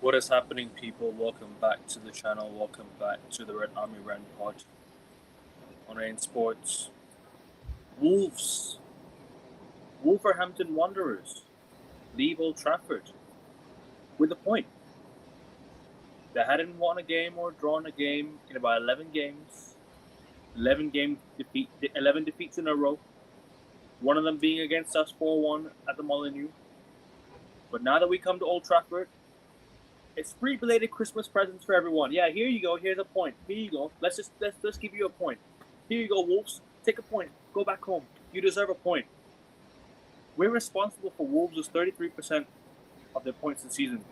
What is happening, people? Welcome back to the channel. Welcome back to the Red Army Rant pod on Rant Sports. Wolves, Wolverhampton Wanderers leave Old Trafford with a point. They hadn't won a game or drawn a game in about 11 games. 11 defeats in a row. One of them being against us 4-1 at the Molineux. But now that we come to Old Trafford, it's free belated Christmas presents for everyone. Yeah, here you go. Here's a point. Here you go. Let's give you a point. Here you go, Wolves. Take a point. Go back home. You deserve a point. We're responsible for Wolves' 33% of their points this season.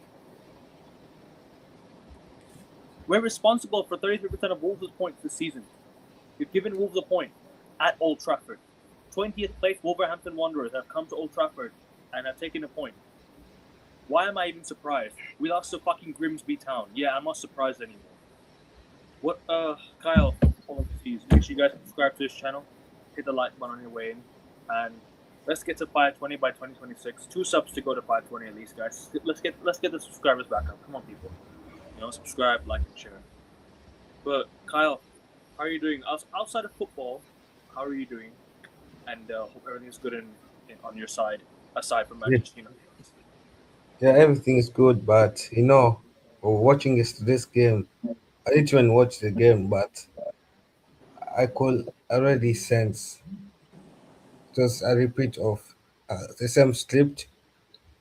We're responsible for 33% of Wolves' points this season. We've given Wolves a point at Old Trafford. 20th place Wolverhampton Wanderers have come to Old Trafford and have taken a point. Why am I even surprised? We lost to fucking Grimsby Town. Yeah, I'm not surprised anymore. What, Kyle, please make sure you guys subscribe to this channel. Hit the like button on your way in. And let's get to 520 by 2026. 2 subs to go to 520 at least, guys. Let's get the subscribers back up. Come on, people. Subscribe, like, and share. But, Kyle, how are you doing? Outside of football, how are you doing? And hope everything's good on your side, aside from Manchester United. Yeah, everything is good, but watching yesterday's game, I didn't even watch the game, but I could already sense just a repeat of the same script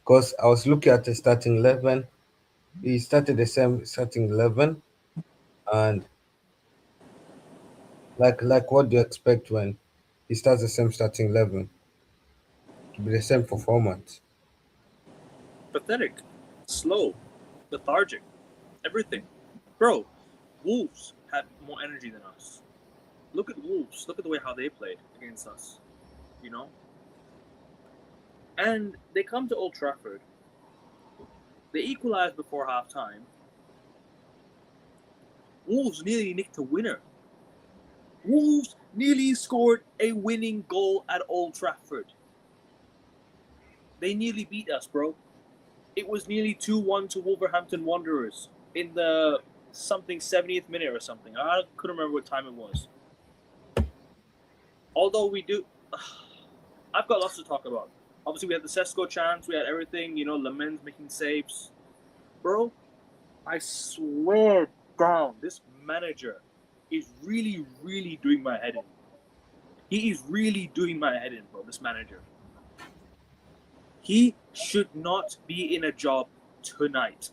because I was looking at the starting 11. He started the same starting 11, and like what do you expect when he starts the same starting 11 to be the same performance? Pathetic, slow, lethargic, everything. Bro, Wolves had more energy than us. Look at Wolves. Look at the way how they played against us. And they come to Old Trafford. They equalize before halftime. Wolves nearly nicked a winner. Wolves nearly scored a winning goal at Old Trafford. They nearly beat us, bro. It was nearly 2-1 to Wolverhampton Wanderers in the 70th minute or something. I couldn't remember what time it was. Although we do... I've got lots to talk about. Obviously, we had the Sesko chance. We had everything. Lamens making saves. Bro, I swear down, this manager is really, really doing my head in. He is really doing my head in, bro, this manager. He should not be in a job tonight.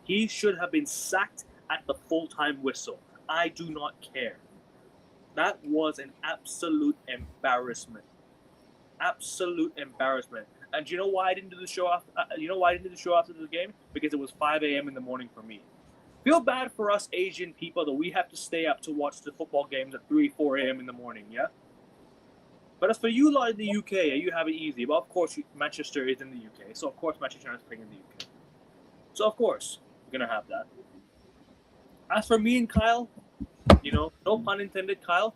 He should have been sacked at the full-time whistle. I do not care. That was an absolute embarrassment. Absolute embarrassment. And you know why I didn't do the show after? After the game? Because it was 5 a.m. in the morning for me. Feel bad for us Asian people that we have to stay up to watch the football games at 3, 4 a.m. in the morning. Yeah. But as for you lot in the UK, you have it easy. But of course, Manchester is in the UK, so of course Manchester United is playing in the UK. So of course, we're gonna have that. As for me and Kyle, no pun intended, Kyle,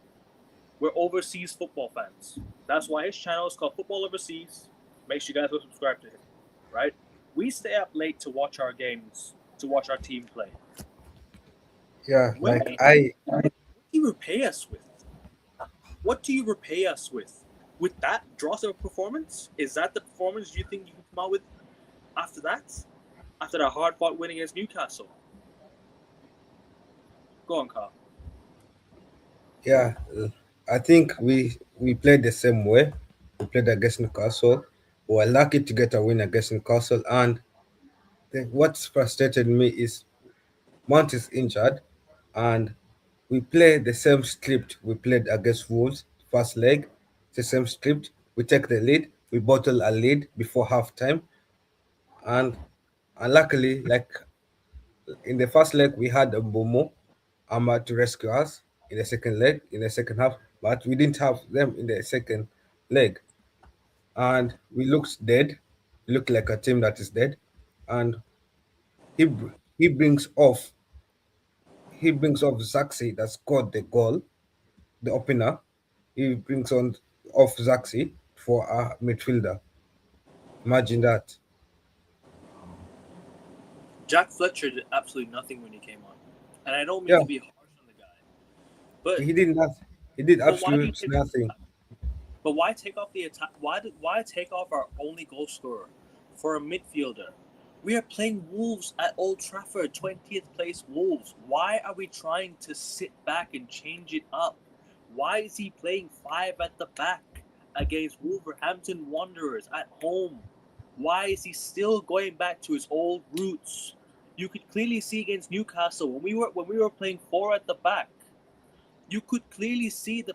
we're overseas football fans. That's why his channel is called Football Overseas. Make sure you guys go subscribe to him, right? We stay up late to watch our games, to watch our team play. Yeah, What do you repay us with? What do you repay us with? With that dross of a performance? Is that the performance you think you can come out with after that? After that hard-fought win against Newcastle? Go on, Carl. Yeah, I think we played the same way. We played against Newcastle. We were lucky to get a win against Newcastle, and what's frustrated me is Mount is injured, and we play the same script we played against Wolves first leg. The same script. We take the lead. We bottle a lead before halftime, and luckily, like in the first leg, we had a Mbomo Amma to rescue us in the second leg, in the second half, but we didn't have them in the second leg. And we looked dead. We look like a team that is dead. And he br- he brings off he brings off Zaxi that scored the goal, the opener. He brings on off Zaxi for a midfielder. Imagine that. Jack Fletcher did absolutely nothing when he came on, and I don't mean Yeah, to be harsh on the guy, but he did not. He did but why do you absolutely take nothing. but why take off the attack? Why take off our only goal scorer for a midfielder? We are playing Wolves at Old Trafford, 20th place Wolves. Why are we trying to sit back and change it up? Why is he playing five at the back against Wolverhampton Wanderers at home? Why is he still going back to his old roots? You could clearly see against Newcastle when we were playing four at the back. You could clearly see the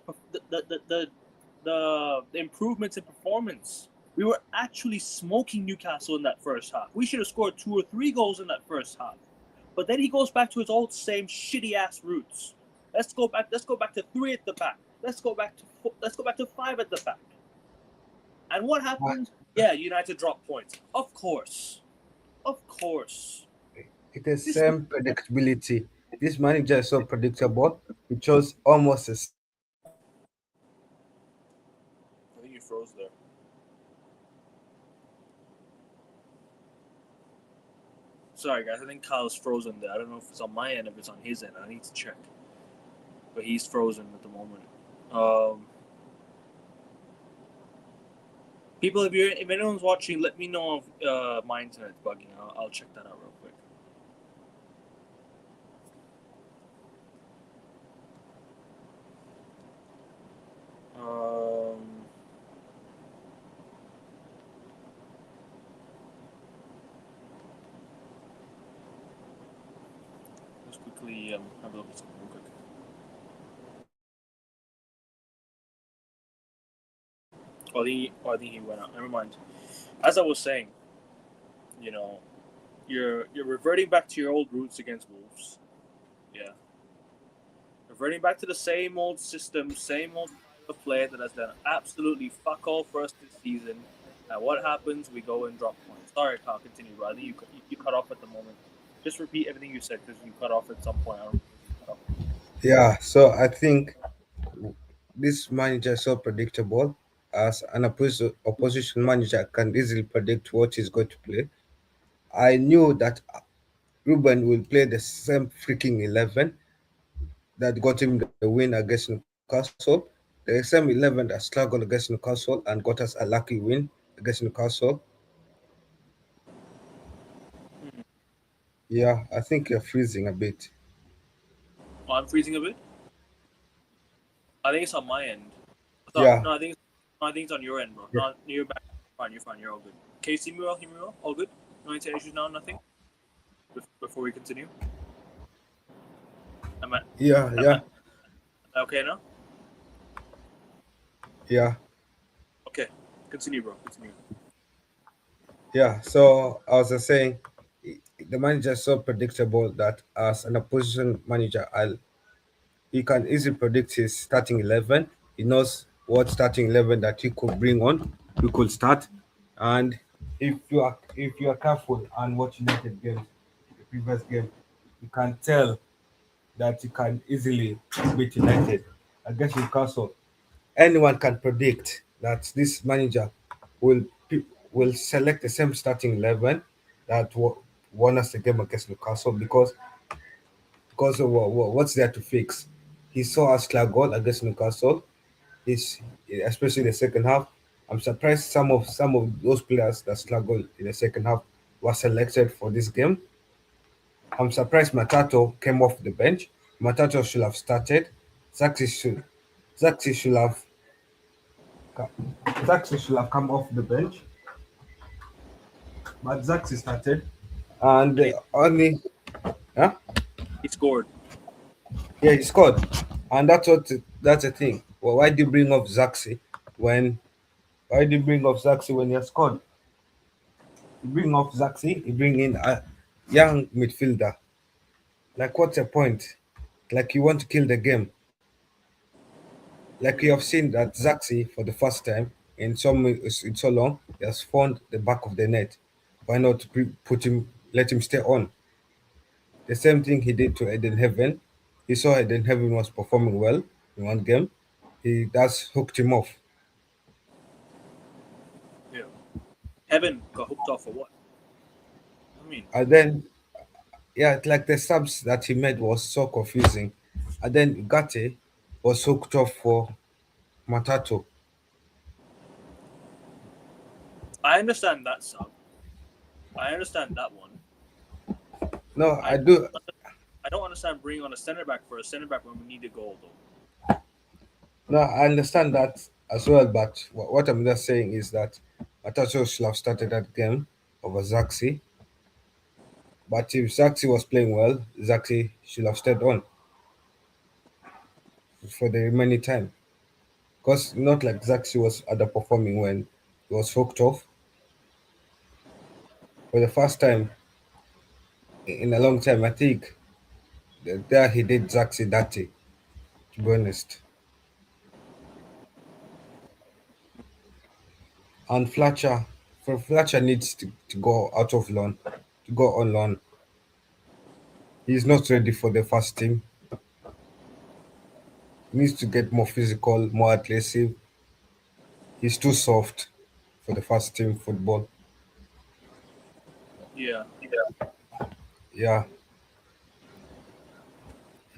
improvements in performance. We were actually smoking Newcastle in that first half. We should have scored 2 or 3 goals in that first half. But then he goes back to his old same shitty ass roots. Let's go back. Let's go back to three at the back. Let's go back to five at the back. And what Ah, happened? Yeah, United dropped points. Of course, of course. it is This. same predictability. This manager is so predictable. He chose almost the same style of play every time. I think you froze there. Sorry, guys. I think Kyle's frozen there. I don't know if it's on my end, if it's on his end. I need to check. But he's frozen at the moment. Um, People, if anyone's watching, let me know if my internet's bugging. I'll check that out real quick. Um, let's quickly have a look at something real quick. I think he went out. Never mind. As I was saying, you know, you're reverting back to your old roots against Wolves. Yeah, reverting back to the same old system, same old style of play that has done absolutely fuck all for us this season. And what happens? We go and drop points. Sorry, Kyle, continue, bro. I think you cut off at the moment. Just repeat everything you said because you cut off at some point. I don't know when you cut off. Yeah, so I think this manager is so predictable. As an opposition manager can easily predict what he's going to play. I knew that Ruben will play the same freaking 11 that got him the win against Newcastle, the same 11 that struggled against Newcastle and got us a lucky win against Newcastle. Hmm. Yeah, I think you're freezing a bit. Oh, I'm freezing a bit. I think it's on my end. I thought Yeah, no, I think it's on your end, bro. yeah, No, you're back. Fine, you're fine. You're all good. Can you see me well? Hear me well? All good? No internet issues now. Nothing. Before we continue, am I yeah, am I, yeah, am I okay now? yeah, Okay, continue, bro. Continue. yeah. So I was just saying, the manager is so predictable that as an opposition manager, he can easily predict his starting 11. He knows what starting 11 that he could bring on, he could start. And if you are careful and watch United games, the previous game, you can tell that you can easily beat United against Newcastle. Anyone can predict that this manager will will select the same starting 11 that won us the game against Newcastle because of what's there to fix. He saw us goal against Newcastle. He's especially the second half. I'm surprised some of those players that struggled in the second half were selected for this game. I'm surprised Matato came off the bench. Matato should have started. Zaxi should Zaxi should have Zaxi should have come off the bench, but Zaxi started, and And only huh? he scored. Yeah, he scored, and that's the thing. Well, why do you bring off Zaxi when why do you bring off Zaxi when he has scored? You bring off Zaxi, you bring in a young midfielder. Like, what's the point? Like, you want to kill the game. Like, you Hmm. have seen that Zaxi, for the first time in so long, he has found the back of the net. Why not let him stay on? The same thing he did to Eden Heaven. He saw Eden Heaven was performing well in one game. He that's hooked him off. Yeah. Heaven got hooked off for what? I mean, And then Yeah, it's like the subs that he made was so confusing. And then Gate was hooked off for Matato. I understand that sub. I understand that one. No, I I do. I don't understand bringing on a center back for a center back when we need a goal though. No, I understand that as well. But what I'm just saying is that Matato should have started that game over Zaxi. But if Zaxi was playing well, Zaxi should have stayed on for the remaining time. Because not like Zaxi was underperforming when he was hooked off. For the first time in a long time, I think there he did Zaxi dirty, to be honest. And Fletcher needs to go out of loan, to go on loan. He's not ready for the first team. He needs to get more physical, more aggressive. He's too soft for the first team football. Yeah. Yeah,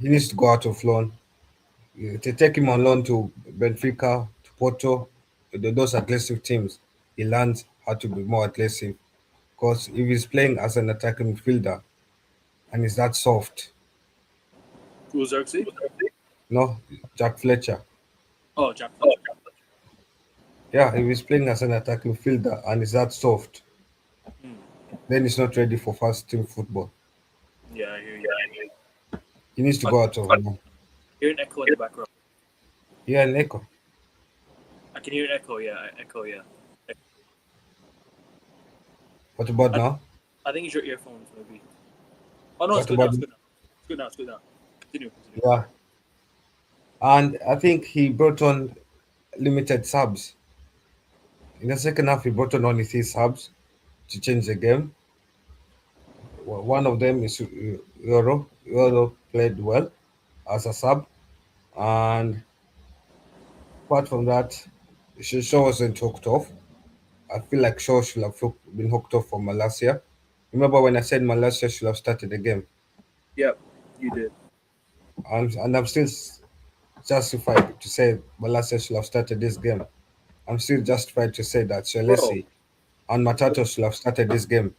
he needs to go out of loan. To take him on loan to Benfica, to Porto, those aggressive teams, he learns how to be more aggressive. Because if he's playing as an attacking midfielder and he's that soft, Who's Xerxes? no, Jack Fletcher. Oh, Jack Fletcher. Yeah, if he's playing as an attacking midfielder and he's that soft, Hmm. then he's not ready for first team football. Yeah, I hear you. He needs to I go out of loan. hear an echo in the background. Yeah, Neko. I can hear an echo. Yeah, echo. Yeah. What about I, now? I think it's your earphones maybe. Oh no, it's What good now. about It's good now. It's good now. It's good now. Continue. Continue. yeah? And I think he brought on limited subs. In the second half, he brought on only three subs to change the game. One of them is Euro. Euro played well as a sub, and apart from that, Shaw wasn't hooked off. I feel like Shaw should have been hooked off for Malaysia. Remember when I said Malaysia should have started the game? Yep, you did, And I'm still justified to say Malaysia should have started this game. I'm still justified to say that bro. Shalesi and Matato should have started this game.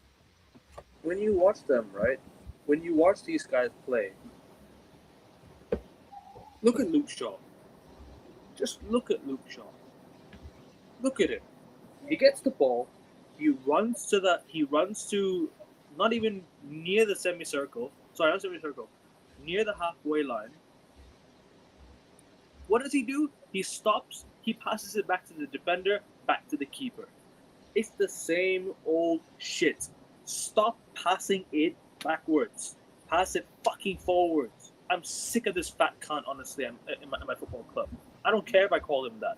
When you watch them, right? When you watch these guys play, look at Luke Shaw. Just look at Luke Shaw. Look at him. He gets the ball. He runs to the. He runs to, not even near the semicircle. Sorry, not semicircle. Near the halfway line. What does he do? He stops. He passes it back to the defender, back to the keeper. It's the same old shit. Stop passing it backwards. Pass it fucking forwards. I'm sick of this fat cunt, honestly, in my football club. I don't care if I call him that.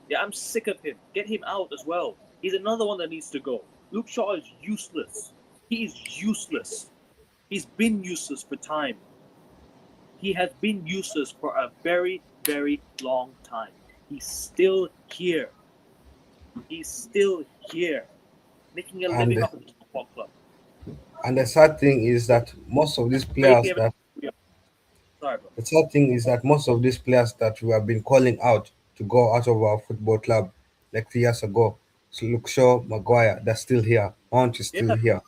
Yeah, I'm sick of him. Get him out as well. He's another one that needs to go. Luke Shaw is useless. He is useless. He's been useless for time. He has been useless for a very, very long time. He's still here. He's still here, making a And living off of the football club. and the sad thing is that most of these Trade players him. that Sorry, bro. the sad thing is that most of these players that we have been calling out to go out of our football club like 3 years ago, so Luke Shaw, Maguire, they're still here. Mount is still Yeah, here.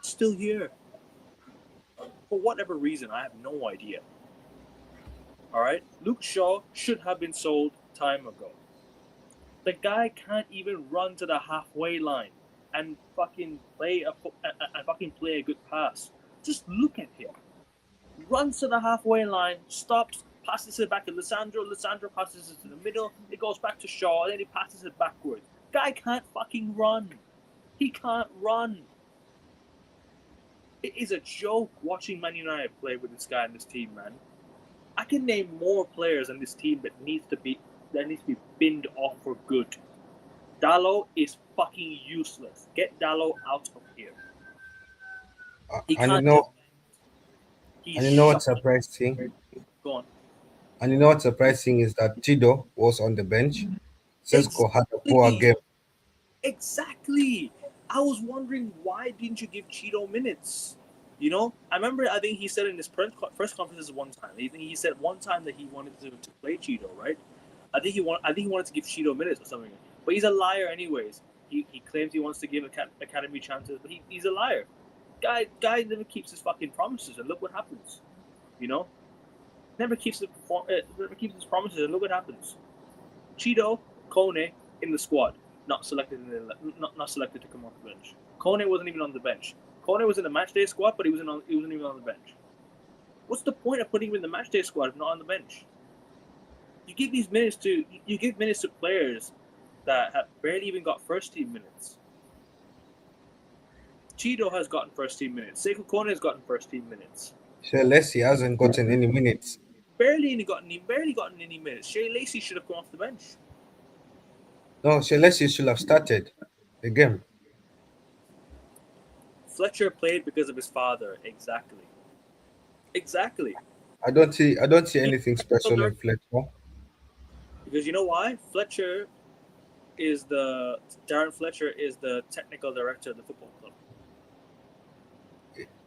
still here. For whatever reason, I have no idea. All right, Luke Shaw should have been sold time ago. The guy can't even run to the halfway line and fucking play a good pass. Just look at him. Runs to the halfway line, stops, passes it back to Lissandro. Lissandro passes it to the middle. It goes back to Shaw, and then he passes it backwards. Guy can't fucking run. He can't run. It is a joke watching Man United play with this guy and this team, man. I can name more players on this team that needs to be binned off for good. Dallo is fucking useless. Get Dallo out of here. He And you can't know, defend. He's and you know shut. what's surprising? Go on. And you know what's surprising is that Tido was on the bench. Sesko had a poor game. Exactly. Exactly. I was wondering why didn't you give Cheeto minutes? You know, I remember. I think he said in his first conferences one time. He said one time that he wanted to play Cheeto, right? I think he wanted to give Cheeto minutes or something. But he's a liar, anyways. He claims he wants to give academy chances, but he's a liar. Guy never keeps his fucking promises, and look what happens. You know, never keeps his promises, and look what happens. Cheeto, Kone in the squad, not selected not selected to come off the bench. Kone wasn't even on the bench. Kone was in the matchday squad, but he wasn't even on the bench. What's the point of putting him in the matchday squad if not on the bench? You give minutes to players that have barely even got first team minutes. Cheeto has gotten first team minutes. Sekou Kone has gotten first team minutes. Leslie hasn't gotten any minutes. Barely gotten any minutes. Shea Lacey should have come off the bench. No, Leslie should have started the game. Fletcher played because of his father. Exactly. Exactly. I don't see anything special in Fletcher. Because you know why? Darren Fletcher is the technical director of the football club.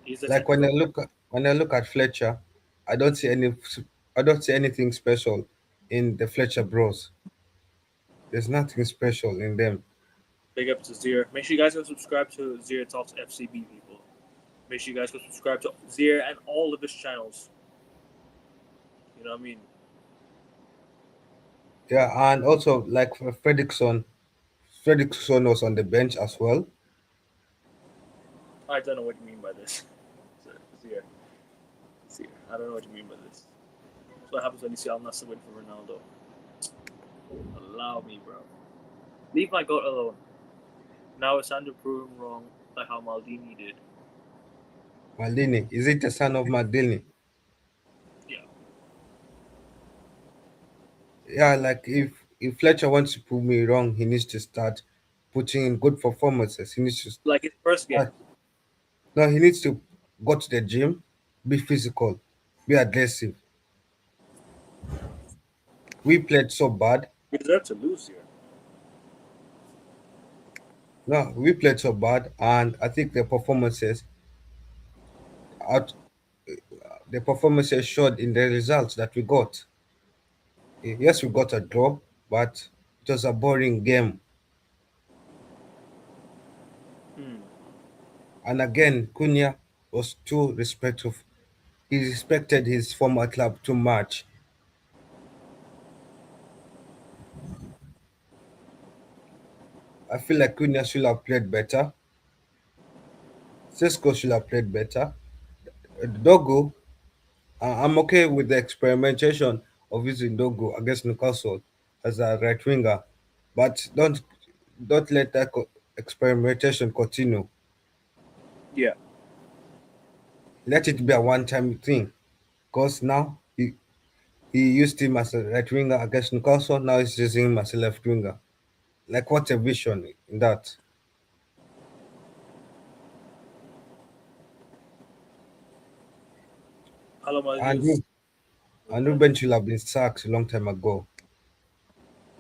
He's the Like when I technical. look at Fletcher, I don't see any I don't see anything special in the Fletcher Bros. There's nothing special in them. Big up to Zier. Make sure you guys go subscribe to Zier Talks FCB people. Make sure you guys go subscribe to Zier and all of his channels. You know what I mean? Yeah, and also like for Fredrickson was on the bench as well. I don't know what you mean by this. Zier. Zier. I don't know what you mean by this. That's what happens when you see Al Nassr win for Ronaldo. Allow me, bro. Leave my goat alone. Now it's time to prove him wrong, like how Maldini did. Maldini, is it the son of Maldini? Yeah. Yeah, like if Fletcher wants to prove me wrong, he needs to start putting in good performances. He needs to Like his first game. start. No, he needs to go to the gym, be physical, be aggressive. We played so bad. We deserve to lose here. No, we played so bad, and I think out the performances showed in the results that we got. Yes, we got a draw, but it was a boring game. Hmm. And again, Cunha was too respectful. He respected his former club too much. I feel like Cunha should have played better. Cisco should have played better. Dogo, I'm okay with the experimentation of using Dogo against Newcastle as a right winger, but don't let that experimentation continue. Yeah. Let it be a one-time thing. Because now he used him as a right winger against Newcastle. Now he's using him as a left winger. Like what a vision in that. Hello, And Maldini's. Ru- and Ruben should have been sacked a long time ago.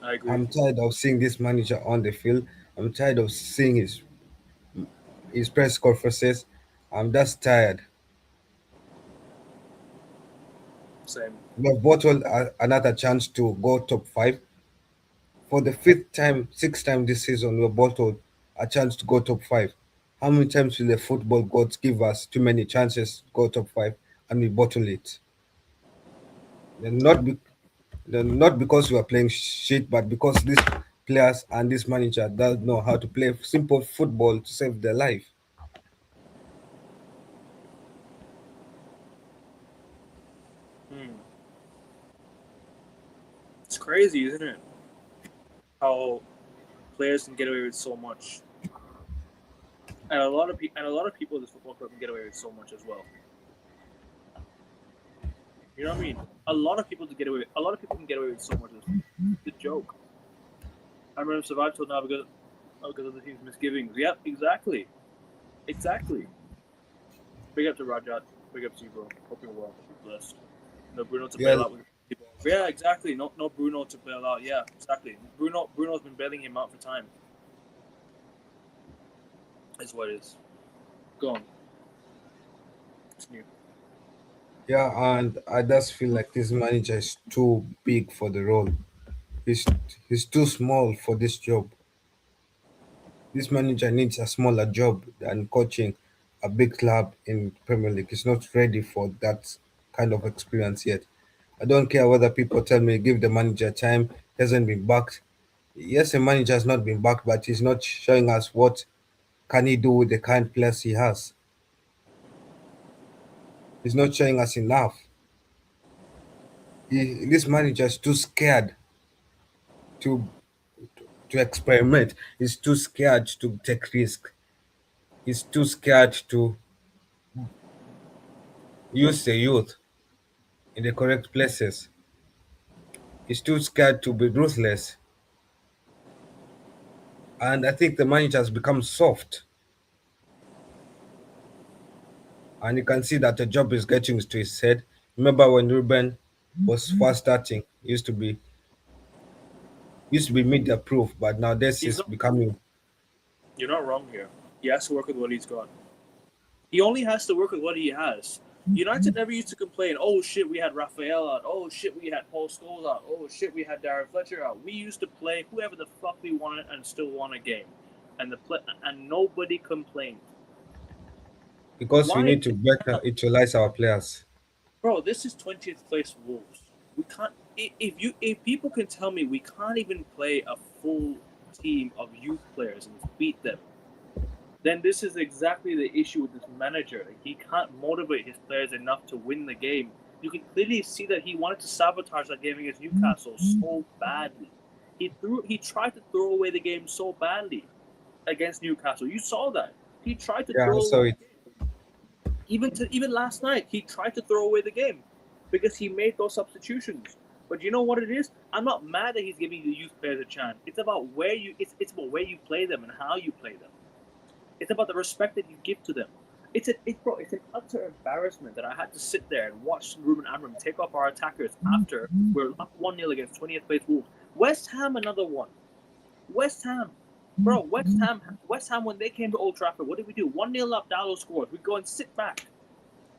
I agree. I'm tired of seeing this manager on the field. I'm tired of seeing his press conferences. I'm just tired. Same. We have bottled another chance to go top five. For the fifth time, sixth time this season, we have bottled a chance to go top five. How many times will the football gods give us too many chances to go top five and we bottle it? Then not, be, then not because we are playing shit, but because these players and this manager don't know how to play simple football to save their life. Hmm. It's crazy, isn't it? How players can get away with so much, and a lot of people in this football club can get away with so much as well. You know what I mean? A lot of people can get away with so much. It's a joke. I remember survived till now because of the team's misgivings. Yep, exactly, exactly. Big up to Rajat. Big up to you, bro. Hope you're well. Hope you're blessed. No Bruno to Yeah, bail out with. Yeah, exactly. No Bruno to bail out. Yeah, exactly. Bruno's been bailing him out for time. Is what it is. Go on. It's new. Yeah, and I just feel like this manager is too big for the role. He's he's too small for this job. This manager needs a smaller job than coaching a big club in Premier League. He's not ready for that kind of experience yet. I don't care whether people tell me give the manager time. He hasn't been backed. Yes, the manager has not been backed, but he's not showing us what can he do with the kind players he has. He's not showing us enough. This manager is too scared to to experiment. He's too scared to take risk. He's too scared to use the youth in the correct places. He's too scared to be ruthless. And I think the manager has become soft. And you can see that the job is getting to his head. Remember when Ruben was first starting, he used to be media proof, but now this He's is not. becoming. You're not wrong here. He has to work with what he's got. He only has to work with what he has. United never used to complain. Oh shit, we had Raphael out. Oh shit, we had Paul Scholes out. Oh shit, we had Darren Fletcher out. We used to play whoever the fuck we wanted and still won a game, and nobody complained. Because we Why need to better now, utilize our players. bro? This is 20th place Wolves. We can't. If people can tell me we can't even play a full team of youth players and beat them, then this is exactly the issue with this manager. Like, he can't motivate his players enough to win the game. You can clearly see that he wanted to sabotage that game against Newcastle so badly. He tried to throw away the game so badly against Newcastle. You saw that. He tried to Yeah, throw so away it. the game. Even last night, he tried to throw away the game because he made those substitutions. But you know what it is? I'm not mad that he's giving the youth players a chance. It's about where you it's about where you play them and how you play them. It's about the respect that you give to them. It's an utter embarrassment that I had to sit there and watch Ruben Amorim take off our attackers after we're up 1-0 against 20th place Wolves. West Ham, another one. West Ham. Bro, West Ham, when they came to Old Trafford, what did we do? 1-0 up, Dallo scores. We go and sit back.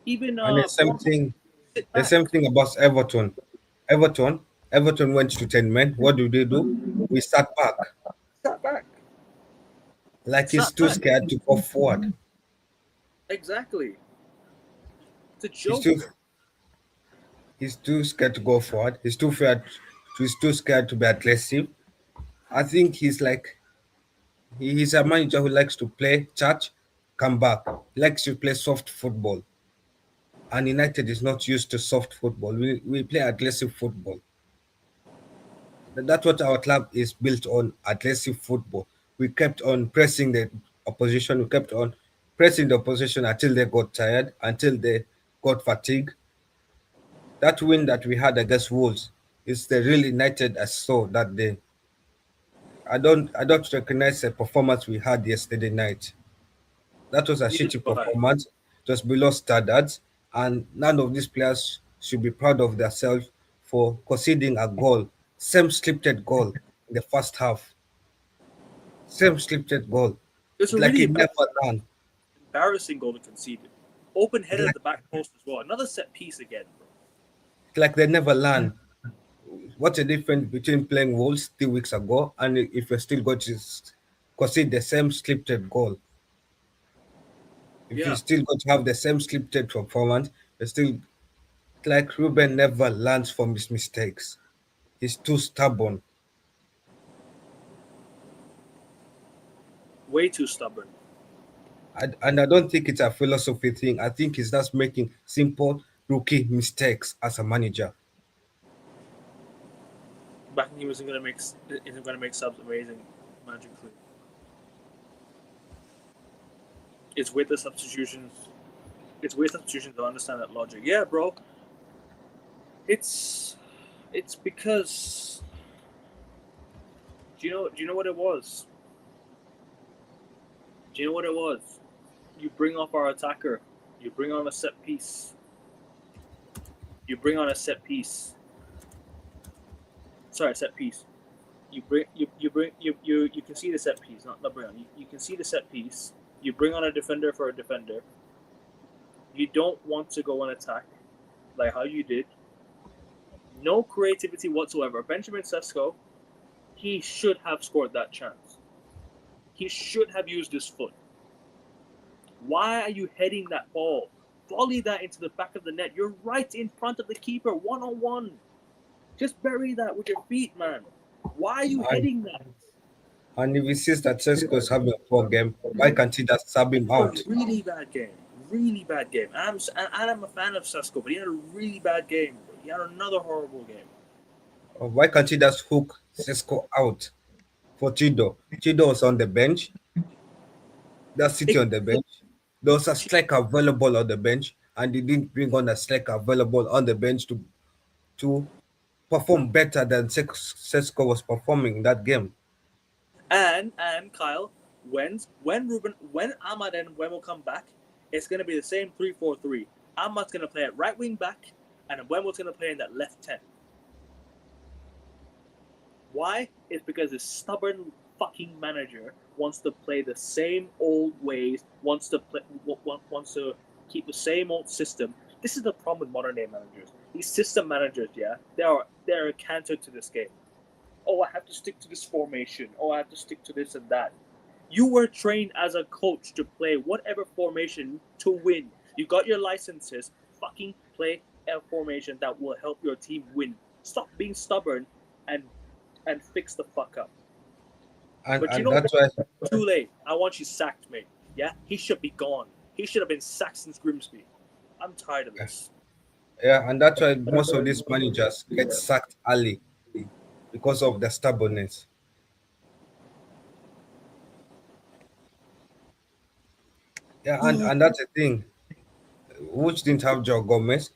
Even And the same Bournemouth, thing, sit the back. same thing about Everton. Everton, Everton went to 10 men. What do they do? We start back. Sat back. Like he's Sat too back. scared to go forward. Exactly. It's a He's too joke. he's too scared to go forward. He's too scared to be aggressive. I think he's a manager who likes to play church, come back. He likes to play soft football. And United is not used to soft football. We play aggressive football. That's what our club is built on, aggressive football. We kept on pressing the opposition. We kept on pressing the opposition until they got tired, until they got fatigued. That win that we had against Wolves is the real United I saw that day. I don't recognize the performance we had yesterday night. That was a Neither shitty do I. performance. It was below standards, and none of these players should be proud of themselves for conceding a goal, same scripted goal in the first half, same scripted goal. It's It's a like really it never ran. embarrassing goal to concede. Open It's headed at like the back post as well. Another set piece again, bro. it's like they never learn. What's the difference between playing Wolves 3 weeks ago and if you're still going to concede the same scripted goal? If you're Yeah, still going to have the same scripted performance, you're still it's like Ruben never learns from his mistakes. He's too stubborn. way too stubborn. And I don't think it's a philosophy thing. I think he's just making simple rookie mistakes as a manager. Backing him isn't gonna make subs amazing magically. It's with the substitutions. It's with substitutions to understand that logic. Yeah, bro. It's it's because do you know what it was? Do you know what it was? You bring off our attacker. You bring on a set piece. You bring on a set piece. Sorry, set piece. You can see the set piece, not bring on. You can see the set piece. You bring on a defender for a defender. You don't want to go on attack like how you did. No creativity whatsoever. Benjamin Sesko, he should have scored that chance. He should have used his foot. Why are you heading that ball? Volley that into the back of the net. You're right in front of the keeper, one on one. Just bury that with your feet, man. Why are you And heading that? if he sees that Sesko is having a poor game, why can't he just sub him A out? really bad game. Really bad game. I'm a fan of Sesko, but he had a really bad game. He had another horrible game. Or why can't he just hook Sesko out for Chido? Chido was on the bench, that's City It, on the bench. There was a striker available on the bench, and they didn't bring on a striker available on the bench to perform better than Sesko was performing in that game. and Kyle, when Ahmad and Wemo come back, it's gonna be the same 3-4-3. Ahmad's gonna play at right wing back, and Wemo's gonna play in that left 10. Why? It's because this stubborn fucking manager wants to play the same old ways, wants to keep the same old system. This is the problem with modern day managers. These system managers, yeah, they're a cancer to this game. Oh, I have to stick to this formation. Oh, I have to stick to this and that. You were trained as a coach to play whatever formation to win. You got your licenses. Fucking play a formation that will help your team win. Stop being stubborn and fix the fuck up. But you And know that's what? why, Too late. I want you sacked, mate. Yeah, he should be gone. He should have been sacked since Grimsby. I'm tired of this. yeah, and that's why most of these managers get sacked early because of the stubbornness. Yeah, and that's the thing. Which didn't have Joe Gomez,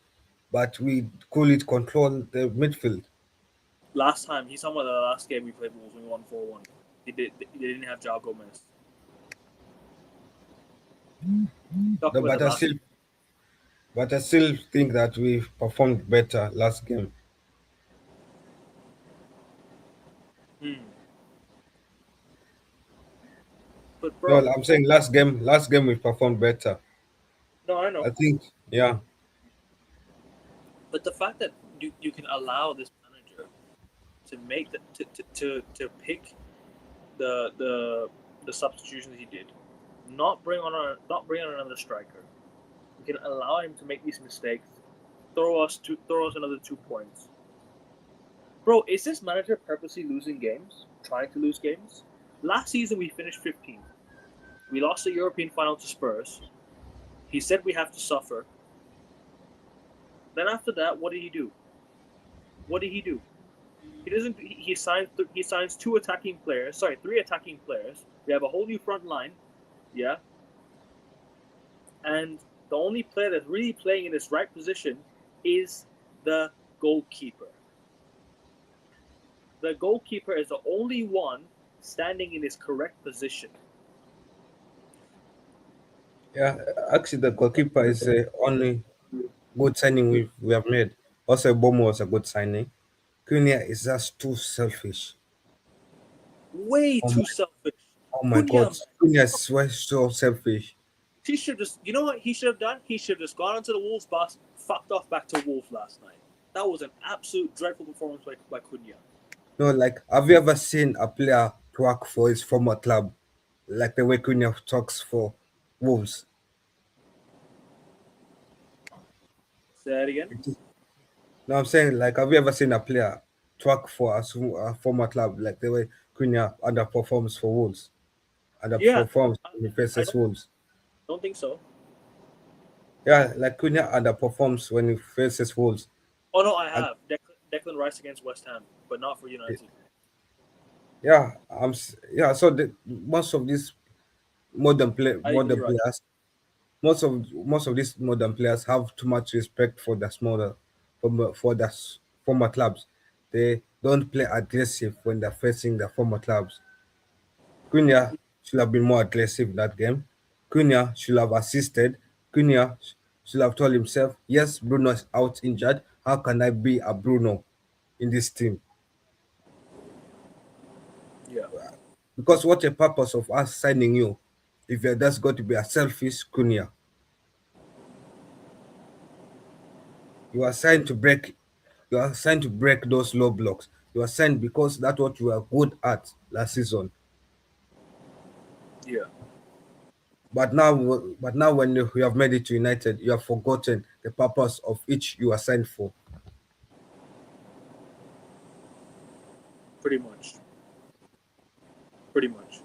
but we could control the midfield. Last time, he's talking about the last game we played Wolves when we won 4-1. They didn't have Jao Gomez. Talk No, about the last. but I still think that we performed better last game. Hmm. But No, bro, I'm saying last game we performed better. no, I I know. think, yeah, But the fact that you can allow this manager to make to pick the the the substitutions he did, not bring on another striker. You can allow him to make these mistakes. Throw us another 2 points. Bro, is this manager purposely losing games? Trying to lose games? Last season we finished 15th. We lost the European final to Spurs. He said we have to suffer. Then after that, what did he do? What did he do? He doesn't. He signs two attacking players. Sorry, three attacking players. We have a whole new front line. Yeah, and the only player that's really playing in his right position is the goalkeeper. The goalkeeper is the only one standing in his correct position. yeah. Actually, the goalkeeper is the only good signing we have made. Also, Bomo was a good signing. Cunha is just too selfish. Way Oh too my, selfish. oh my Cunha, God, Cunha is so selfish. he should just. You know what he should have done? He should have just gone onto the Wolves bus, fucked off back to Wolves last night. That was an absolute dreadful performance by Cunha. No, like, have you ever seen a player twerk for his former club, like the way Cunha talks for Wolves? Say that again. No, I'm saying, like, have you ever seen a player twerk for a former club, like the way Cunha underperforms for Wolves, Yeah, underperforms when he I faces Wolves? don't think so. Yeah, like Cunha underperforms when he faces Wolves. Oh no, I And have Declan Rice against West Ham, but not for United. yeah, yeah. So most of these I agree, modern right? players, most of these modern players have too much respect for the smaller, for the former clubs. They don't play aggressive when they're facing the former clubs. Cunha should have been more aggressive in that game. Cunha should have assisted. Cunha should have told himself, yes, Bruno is out injured. How can I be a Bruno in this team? Yeah. Because what a purpose of us signing you if you're just going to be a selfish Cunha? You are signed to break. You are signed to break those low blocks. You are signed because that's what you are good at last season. Yeah, But now, when you have made it to United, you have forgotten the purpose of each you are signed for. pretty much, pretty much.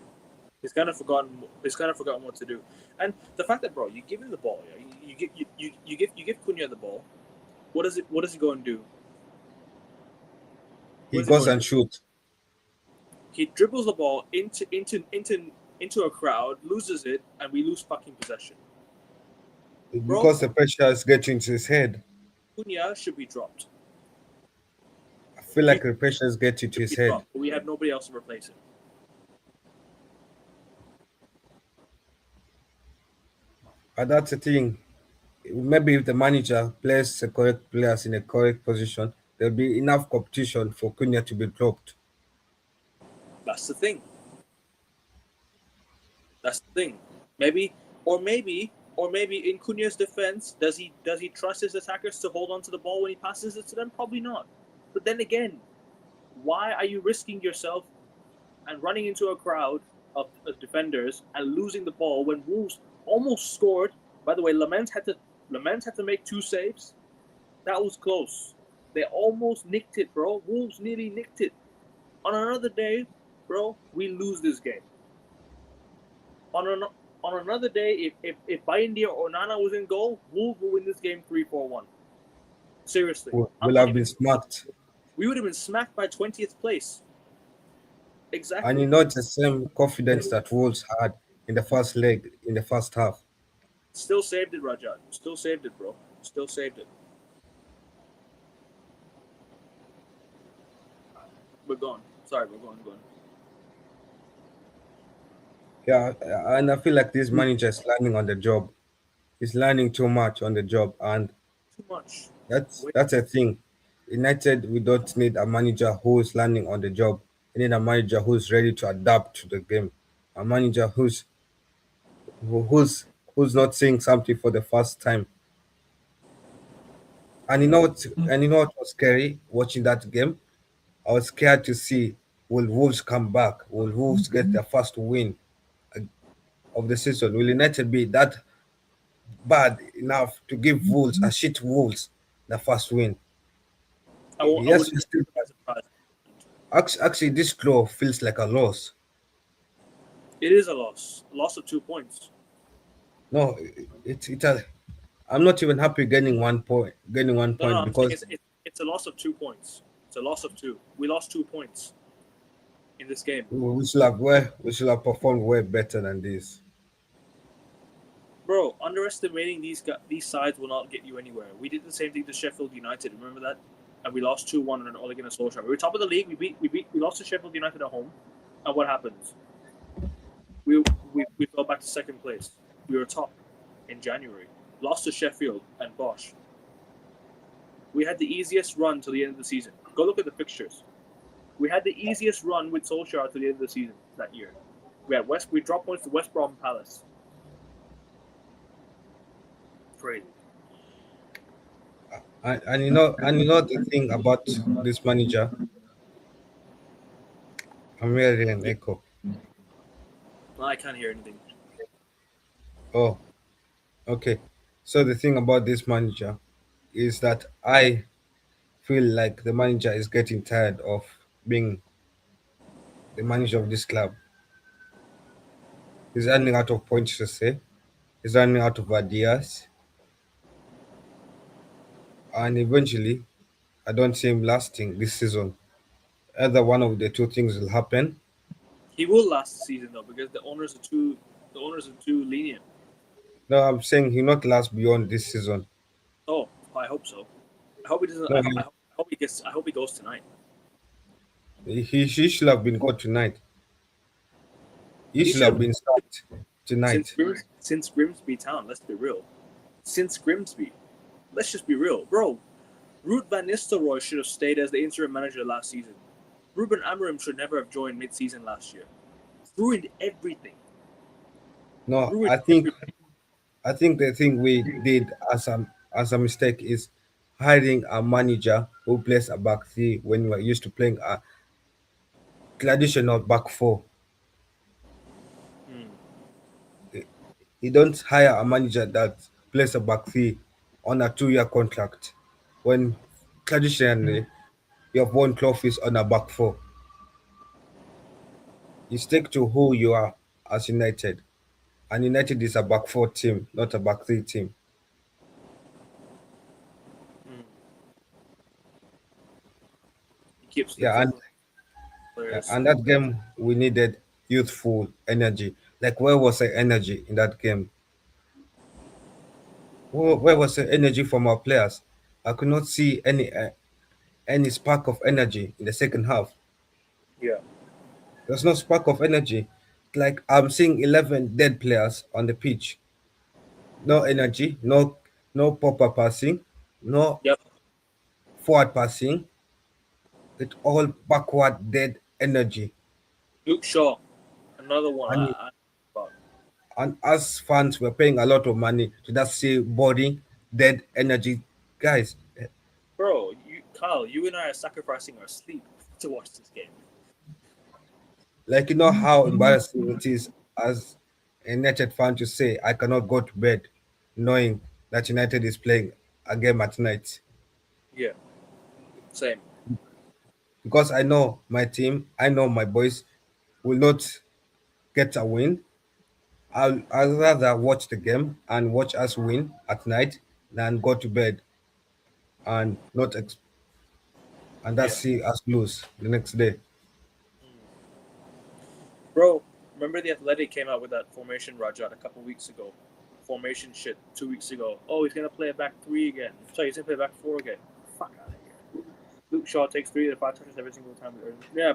He's kind of forgotten. He's kind of forgotten what to do. And the fact that, bro, you give him the ball. Yeah, you give Cunha the ball. What does it? What does he go and do? What He does he go goes and and do? shoots He dribbles the ball into a crowd, loses it, and we lose fucking possession. Bro, because the pressure is getting to his head. Cunha should be dropped. I feel He like the pressure is getting to should his be head. dropped. But we have nobody else to replace him. And that's the thing. Maybe if the manager places the correct players in the correct position, there'll be enough competition for Cunha to be dropped. That's the thing. That's the thing. Maybe, or maybe in Cunha's defense, does he trust his attackers to hold on to the ball when he passes it to them? Probably not. But then again, why are you risking yourself and running into a crowd of defenders and losing the ball when Wolves almost scored? By the way, Lament had to make two saves. That was close. They almost nicked it, bro. Wolves nearly nicked it. On another day, bro, we lose this game. On an, on another day, if Bayendia or Nana was in goal, Wolves will win this game 3-4-1. Seriously, I'm Will not have even. been smacked. We would have been smacked by 20th place. And Exactly. it's the same confidence that Wolves had in the first leg, in the first half. Still saved it, Rajat. Still saved it, bro. Still saved it. We're gone. Sorry, we're going. Going. Yeah, and I feel like this manager is learning on the job. He's learning too much on the job, and Too much. that's Wait. that's a thing. United, we don't need a manager who is learning on the job. We need a manager who's ready to adapt to the game. A manager who's who's not saying something for the first time. And you know what was scary watching that game? I was scared to see, will Wolves come back? Will Wolves get their first win of the season? Will United be that bad enough to give Wolves a shit Wolves the first win? I Yes, wouldn't we still be surprised. actually this draw feels like a loss. It is a loss. A loss of 2 points. No, I'm not even happy getting one No, no, point I'm saying because it's a loss of 2 points. It's a loss of two. We lost 2 points in this game. we should have performed way better than this. Bro, underestimating these sides will not get you anywhere. We did the same thing to Sheffield United. Remember that? And we lost 2-1 on an Ole Gunnar Solskjaer. We were top of the league. We lost to Sheffield United at home. And what happens? We fell back to second place. We were top in January. Lost to Sheffield and Bosch. We had the easiest run to the end of the season. Go look at the fixtures. We had the easiest run with Solskjaer to the end of the season that year. We dropped points to West Brom Palace. Crazy. And you know the thing about this manager, I'm hearing an Yeah, echo. I can't hear anything. Oh, okay. So the thing about this manager is that I feel like the manager is getting tired of being the manager of this club. He's running out of points to say. He's running out of ideas, and eventually, I don't see him lasting this season. Either one of the two things will happen. He will last the season though because the owners are too lenient. No, I'm saying he'll not last beyond this season. Oh, I hope so. I hope he doesn't. No, I hope he goes tonight. he should have been caught tonight. He He should should have have been stopped since tonight. Grimsby Town. Let's be real. Since Grimsby, let's just be real, bro. Ruud van Nistelrooy should have stayed as the interim manager last season. Ruben Amorim should never have joined mid-season last year. Ruined everything. No, Ruined I think everything. I think the thing we did as a mistake is hiring a manager who plays a back three when we're used to playing a traditional back four. Mm. You don't hire a manager that plays a back three on a 2-year contract when traditionally you have won trophies on a back four. You stick to who you are as United. And United is a back four team, not a back three team. Mm. He keeps the Yeah, younger players. and that game we needed youthful energy. Like where was the energy in that game? Where was the energy from our players? I could not see any spark of energy in the second half. Yeah. There's no spark of energy. Like I'm seeing 11 dead players on the pitch. No energy, no proper passing, no Yep. forward passing. It's all backward dead energy. Luke Shaw, another one. And About. and us fans were paying a lot of money to just see boring dead energy guys. Bro, Kyle, you and I are sacrificing our sleep to watch this game. Like you know how embarrassing it is as a United fan to say I cannot go to bed knowing that United is playing a game at night. Yeah. Same. Because I know my team, I know my boys will not get a win. I'll rather watch the game and watch us win at night than go to bed and not and Yeah. that's see us lose the next day. Mm. Bro, remember the Athletic came out with that formation Rajat a couple weeks ago. Formation shit 2 weeks ago. Oh, he's gonna play a back three again. Sorry, he's gonna play back four again. Fuck out of here. Luke Shaw takes 3 to 5 touches every single time. Yeah,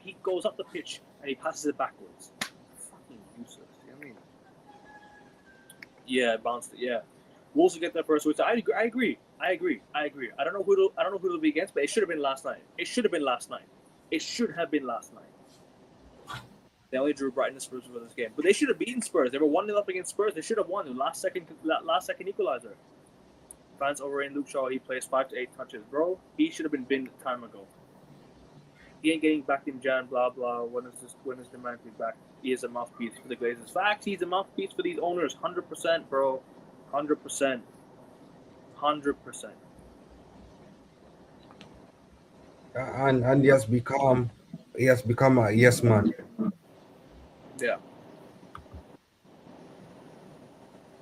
he goes up the pitch and he passes it backwards. Fucking useless. You know what I mean? Yeah, bounced it. Yeah, Wolves will get their first. I agree. I don't know I don't know who it'll be against, but it should have been last night. It should have been last night. It should have been last night. They only drew Brighton and Spurs for this game, but they should have beaten Spurs. They were 1-0 up against Spurs. They should have won. The last second equalizer. Fans over in Luke Shaw. He plays 5 to 8 touches, bro. He should have been binned time ago. He ain't getting back in Jan. Blah blah. When is the man to be back? He is a mouthpiece for the Glazers. Fact, he's a mouthpiece for these owners. 100%, bro. 100%. 100%. And he has become a yes man. Yeah.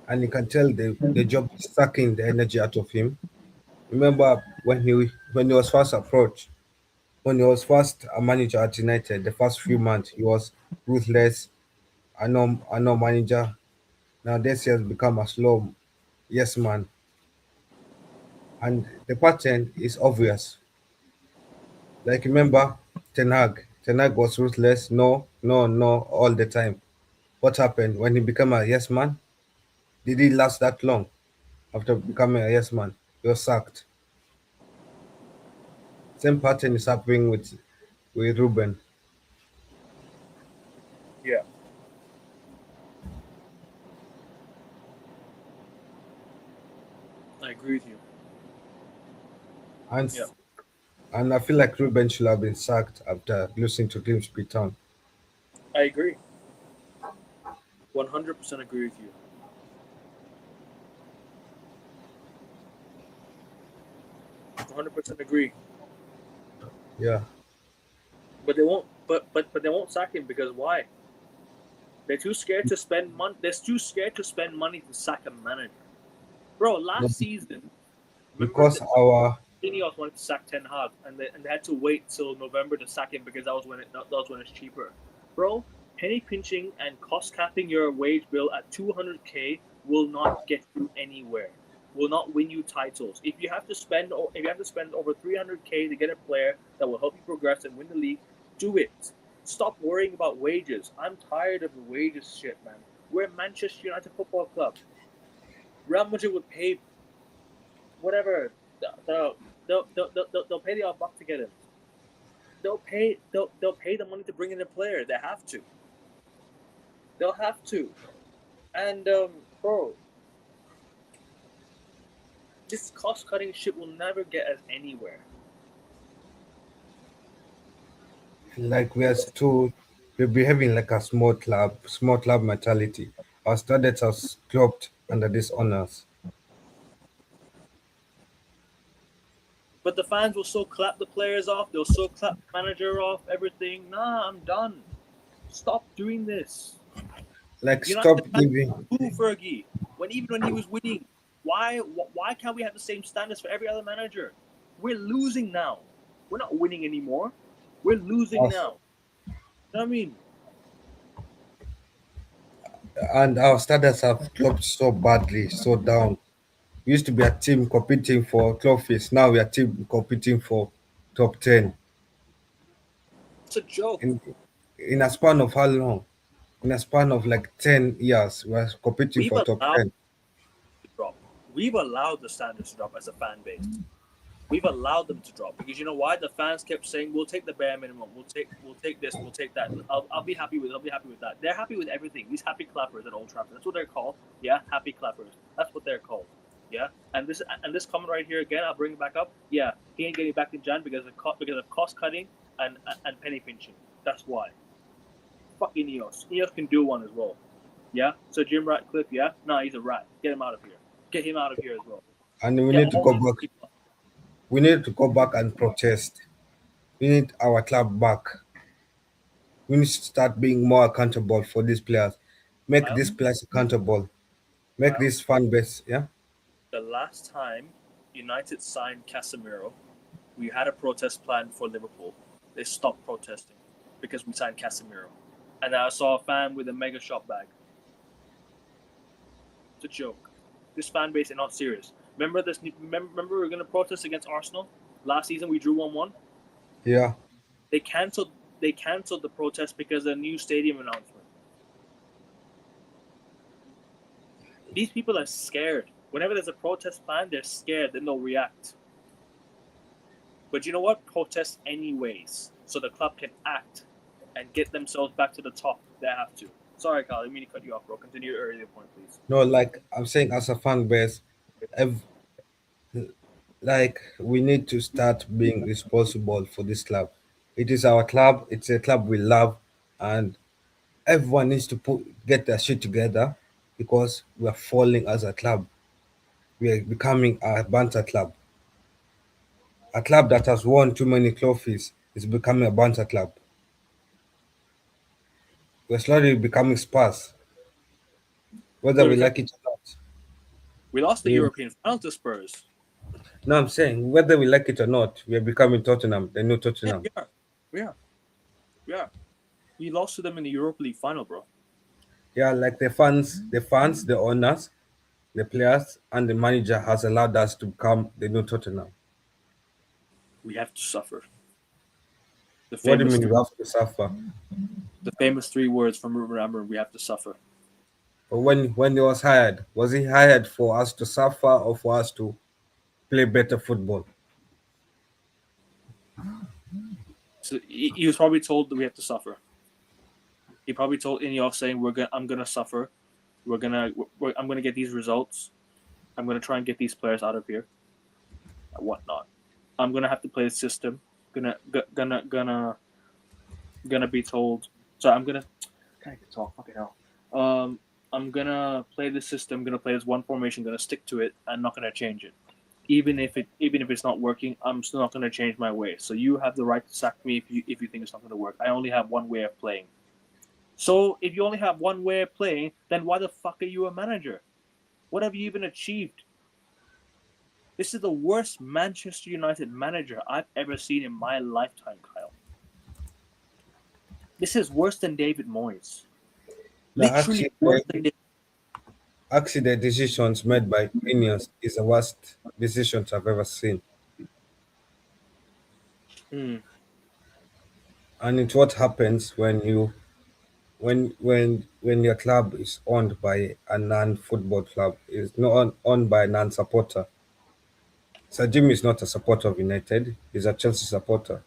And you can tell the job is sucking the energy out of him. Remember when he was first approached, when he was first a manager at United, the first few months he was ruthless. I know manager. Now this he has become a slow yes man. And the pattern is obvious. Like remember Ten Hag. Ten Hag was ruthless, no, no, no, all the time. What happened when he became a yes man? Did he last that long after becoming a yes man? He was sacked. Same pattern is happening with Ruben. Yeah. I agree with you. And Yeah. and I feel like Ruben should have been sacked after losing to Grimsby Town. I agree. 100% agree with you. 100% agree. Yeah. But they won't. But they won't sack him because why? They're too scared to spend money. They're too scared to spend money to sack a manager. Bro, No, last season, remember because that our Ineos wanted to sack Ten Hag, and they had to wait till November to sack him because that was when it's cheaper. Bro, penny pinching and cost capping your wage bill at 200K will not get you anywhere. Will not win you titles. If you have to spend over 300K to get a player that will help you progress and win the league, do it. Stop worrying about wages. I'm tired of the wages shit, man. We're Manchester United Football Club. Real Madrid would pay whatever. They'll pay the odd buck to get him. They'll pay the money to bring in a player. They have to. They'll have to. And bro, This cost cutting shit will never get us anywhere. Like we're behaving like a small club mentality. Our standards are dropped under these honors. But the fans will so clap the players off. They'll so clap the manager off. Everything. Nah, I'm done. Stop doing this. Like United stop fans giving. boo Fergie even when he was winning. Why can't we have the same standards for every other manager? We're losing now. We're not winning anymore. We're losing Us. now. You know what I mean? And our standards have dropped so badly, so down. We used to be a team competing for trophies. Now we are a team competing for top 10. It's a joke. In in a span of how long? In a span of like 10 years, we are competing We've for top allowed 10. to drop. We've allowed the standards to drop as a fan base. We've allowed them to drop because you know why? The fans kept saying, "We'll take the bare minimum. We'll take this. We'll take that. I'll be happy with. I'll be happy with that." They're happy with everything. These happy clappers at Old Trafford. That's what they're called. Yeah, happy clappers. That's what they're called. Yeah, and this comment right here again. I'll bring it back up. Yeah, he ain't getting back in Jan because of cost cutting and penny pinching. That's why. Fuck Ineos. Ineos can do one as well. Yeah. So Jim Ratcliffe. Yeah. Nah, he's a rat. Get him out of here. Get him out of here as well. And we Get need to all go these back. people. We need to go back and protest. We need our club back. We need to start being more accountable for these players. Make Kyle. these players accountable. Make Kyle. this fan base, yeah? The last time United signed Casemiro, we had a protest plan for Liverpool. They stopped protesting because we signed Casemiro. And I saw a fan with a mega shop bag. It's a joke. This fan base is not serious. Remember this? Remember we were going to protest against Arsenal last season. We drew 1-1. Yeah. They cancelled. They cancelled the protest because of a new stadium announcement. These people are scared. Whenever there's a protest plan, they're scared. Then they'll react. But you know what? Protest anyways, so the club can act and get themselves back to the top. They have to. Sorry, Kyle. I didn't mean to cut you off, bro. Continue your earlier point, please. No, like I'm saying, as a fan base, ev- like we need to start being responsible for this club. It is our club. It's a club we love, and everyone needs to get their shit together because we are falling as a club. We are becoming a banter club. A club that has won too many trophies is becoming a banter club. We're slowly becoming sparse, whether To we be fair, like it or not. we lost the We, European final to Spurs. no, I'm saying whether we like it or not, we are becoming Tottenham, the new Yeah, Tottenham. we are. We are. We are. We lost to them in the Europa League final, bro. Yeah, like the fans, the owners, the players, and the manager has allowed us to become the new Tottenham. We have to suffer. The What do you famous mean three, we have to suffer? the famous three words from Ruben Amorim. We have to suffer. But when he was he hired for us to suffer or for us to play better football? So he was probably told that we have to suffer. He probably told Ineos saying, I'm gonna suffer. I'm gonna get these results. I'm gonna try and get these players out of here and whatnot. I'm gonna have to play the system. Gonna be told. So I'm gonna. Can I talk? Fucking hell. I'm gonna play the system. Gonna play this one formation. Gonna stick to it. I'm not gonna change it. Even if it's not working, I'm still not gonna change my way. So you have the right to sack me if you think it's not gonna work. I only have one way of playing. So if you only have one way of playing, then why the fuck are you a manager? What have you even achieved? This is the worst Manchester United manager I've ever seen in my lifetime, Kyle. This is worse than David Moyes. No, Literally worse than David. actually, the decisions made by Ineos is the worst decisions I've ever seen, Mm. and it's what happens when your club is owned by a non-football club, is not owned by a non-supporter. Sir Jim is not a supporter of United; he's a Chelsea supporter.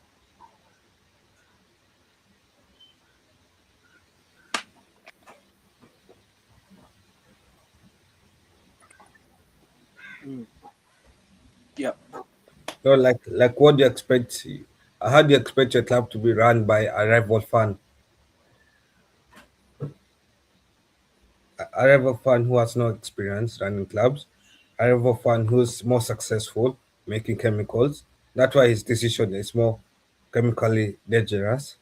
Mm. Yep. No, like what do you expect? How do you expect your club to be run by a rival fan? A rival fan who has no experience running clubs, a rival fan who's more successful making chemicals. That's why his decision is more chemically dangerous,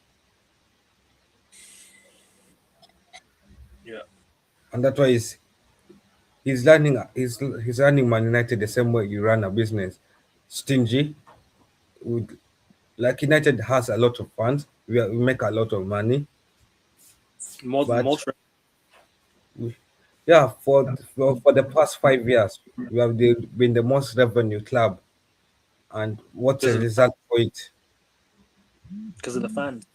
Yeah. and that's why he's running Man United the same way you run a business, stingy. With, like United has a lot of funds, we make a lot of money, More than but most. we, yeah, for the past 5 years, we have been the most revenue club, and what's the Because of result for it? the fans.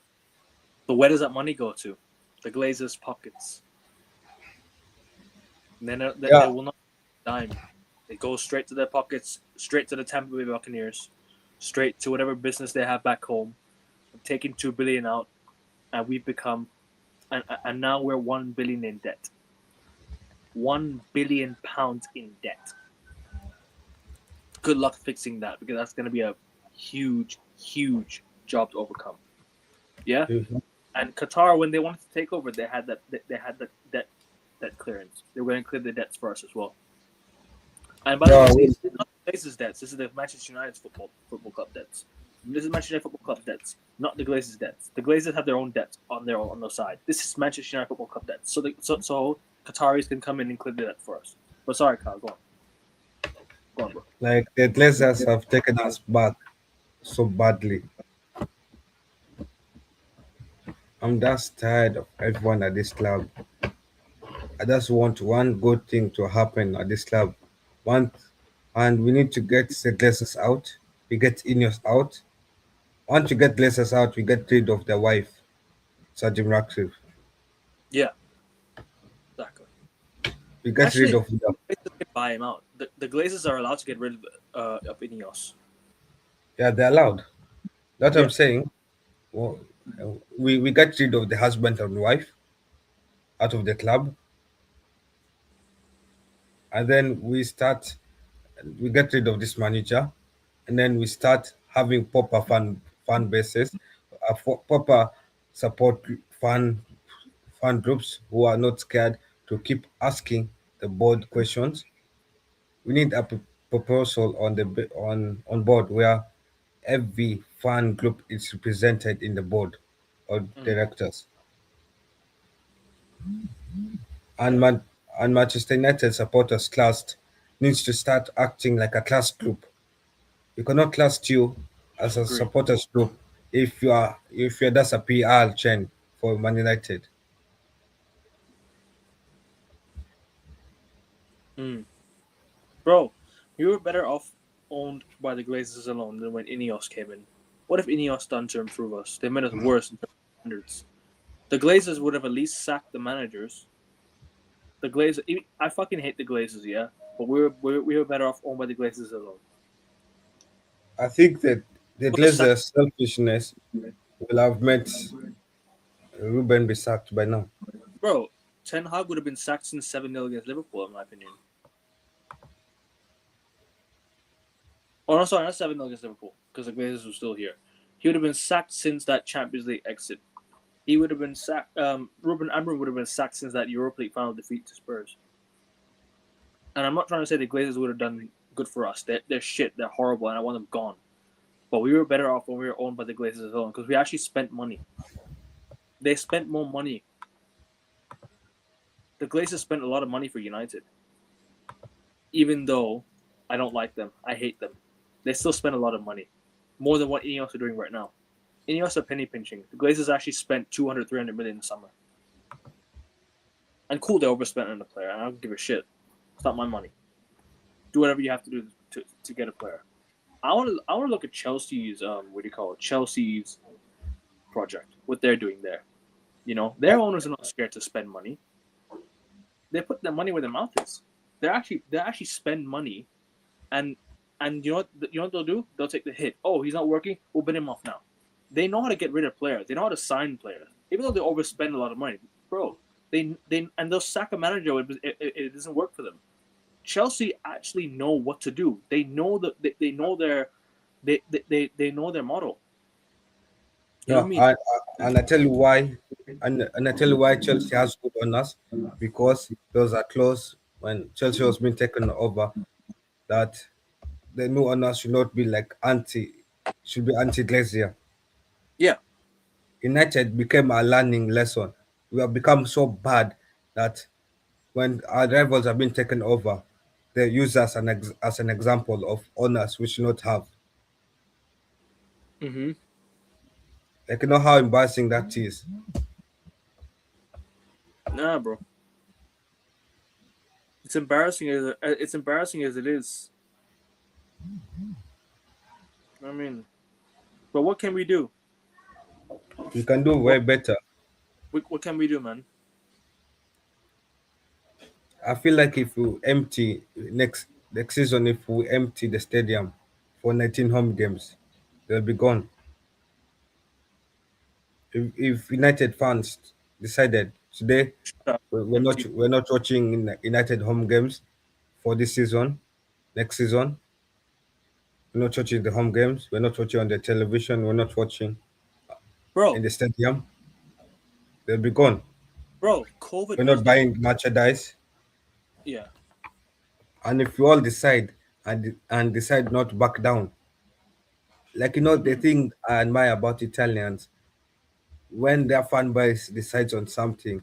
But where does that money go to? The Glazers' pockets. And then Yeah, they will not dime. It goes straight to their pockets, straight to the Tampa Bay Buccaneers, straight to whatever business they have back home. Taking 2 billion out, and we've become, and now we're 1 billion in debt. £1 billion in debt. Good luck fixing that because that's going to be a huge, huge job to overcome. Yeah, mhm. and Qatar when they wanted to take over, they had that clearance. They were going to clear the debts for us as well. And by the way, Yeah, see, this is not the Glazers' debts. This is the Manchester United's football club debts. This is Manchester United Football Club debts, not the Glazers' debts. The Glazers have their own debts on their side. This is Manchester United Football Club debts. So Qataris can come in and clear the debt for us. But sorry, Kyle, go on, bro. like the Glazers have taken us back so badly. I'm just tired of everyone at this club. I just want one good thing to happen at this club. One, and we need to get the Glazers out. We get Ineos out. Once we get Glazers out, we get rid of their wife, Sir Jim Ratcliffe. Yeah, exactly. We get rid Actually, of them. Glazers can buy him out. The Glazers are allowed to get rid of Ineos. Yeah, they're allowed. That's what Yeah. I'm saying. Well, we get rid of the husband and wife out of the club, and then we get rid of this manager, and then we start having proper fan bases, proper support fan groups who are not scared to keep asking the board questions. We need a proposal on board where every fan group is represented in the board or Mm, directors. yeah. And Manchester United supporters class needs to start acting like a class group. You cannot trust you as a Agree. supporters group if you're just a PR chain for Man United. Mm. Bro, we were better off owned by the Glazers alone than when Ineos came in. What if Ineos done to improve us? They made us worse in terms of standards. The Glazers would have at least sacked the managers. The Glazers, I fucking hate the Glazers, yeah, but we were better off owned by the Glazers alone. I think that the Would have sacked, Glazers' selfishness will have made Ruben be sacked by now. bro. Ten Hag would have been sacked since 7-0 against Liverpool, in my opinion. Oh no, sorry, not 7-0 against Liverpool because the Glazers were still here. He would have been sacked since that Champions League exit. He would have been sacked. Ruben Amorim would have been sacked since that Europa League final defeat to Spurs. And I'm not trying to say the Glazers would have done good for us. They're shit. They're horrible, and I want them gone. But we were better off when we were owned by the Glazers alone because we actually spent money. They spent more money. The Glazers spent a lot of money for United, even though I don't like them. I hate them. They still spend a lot of money, more than what Ineos are doing right now. Ineos are penny pinching. The Glazers actually spent 200, 300 million in the summer. And cool, they overspent on the player. I don't give a shit. It's not my money. Do whatever you have to do to get a player. I want to look at Chelsea's what do you call it? Chelsea's project. What they're doing there. You know, their owners are not scared to spend money. They put their money where their mouth is. They actually spend money, and you know what they'll do? They'll take the hit. Oh, he's not working. We'll bin him off now. They know how to get rid of players. They know how to sign players, even though they overspend a lot of money, bro. They'll sack a manager if it doesn't work for them. Chelsea actually know what to do. They know that they know their they know their model. You know what I No, mean? and I tell you why, and I tell you why Chelsea has good on us, because there was a clause when Chelsea was being taken over that the new owners should not be like should be anti-Glazier. Yeah. United became a learning lesson. We have become so bad that when our rivals have been taken over, they use us as an example of owners we should not have. Mm-hmm. Like, you know how embarrassing that is. Nah, bro. It's embarrassing as it is. I mean, but what can we do? We can do way What better. what can we do, man? I feel like if we empty next season, if we empty the stadium for 19 home games, they'll be gone. If United fans decided today Uh, we're empty, we're not watching United home games for this season, next season, we're not watching the home games. We're not watching on the television. We're not watching in bro. the stadium. They'll be gone. Bro, COVID We're was not the buying merchandise. yeah. And if we all decide and decide not to back down, like, the Mm-hmm. thing I admire about Italians, when their fan base decides on something,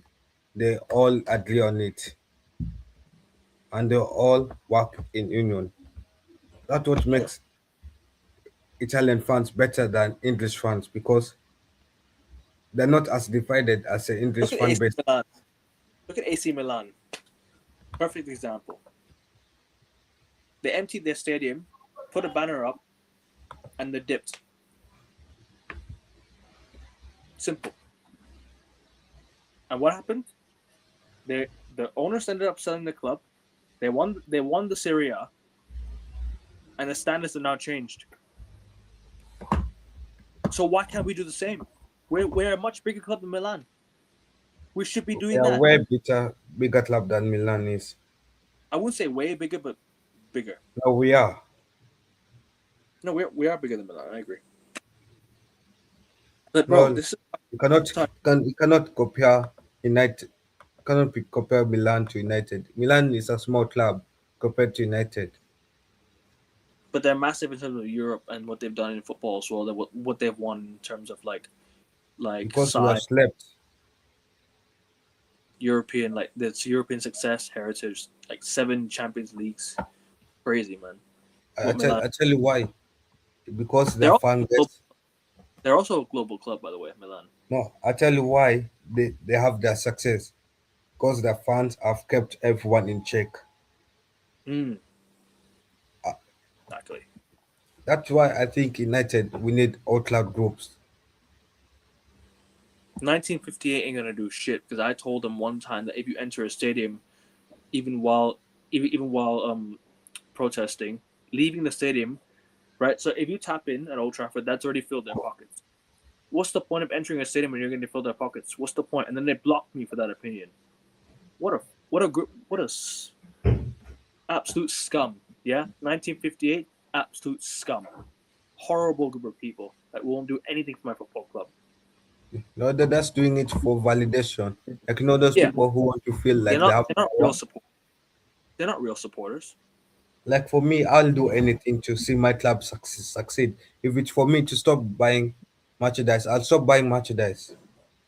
they all agree on it and they all work in union. That's what Yeah. makes Italian fans better than English fans, because they're not as divided as the English Look at fan AC base. Milan. Look at AC Milan. Perfect example. They emptied their stadium, put a banner up, and they dipped. Simple. And what happened? The owners ended up selling the club. They won the Serie A, and the standards are now changed. So why can't we do the same? We're a much bigger club than Milan. We should be They doing are that. way bigger club than Milan is. I wouldn't say way bigger, but bigger. No, we are. No, we are bigger than Milan. I agree. But bro, No, this is time. you cannot compare United. Cannot be compare Milan to United. Milan is a small club compared to United. But they're massive in terms of Europe and what they've done in football as well. What they've won in terms of like Because we have size, slept. European like that's European success, heritage, like 7 Champions Leagues. Crazy man. What Milan? I tell you why. Because They're their also fan a global, base. they're also a global club, by the way. Milan. No, I tell you why they have their success. Because their fans have kept everyone in check. Mm, exactly. That's why I think United we need outlaw groups. 1958 ain't gonna do shit because I told them one time that if you enter a stadium, even while even while protesting, leaving the stadium, right? So if you tap in at Old Trafford, that's already filled their pockets. What's the point of entering a stadium when you're going to fill their pockets? What's the point? And then they blocked me for that opinion. What a group! Absolute scum. Yeah, 1958, absolute scum. Horrible group of people that won't do anything for my football club. No, that's doing it for validation. Like, those Yeah, people who want to feel they're like they not have they're not real power. support. They're not real supporters. Like, for me, I'll do anything to see my club succeed. If it's for me to stop buying merchandise, I'll stop buying merchandise.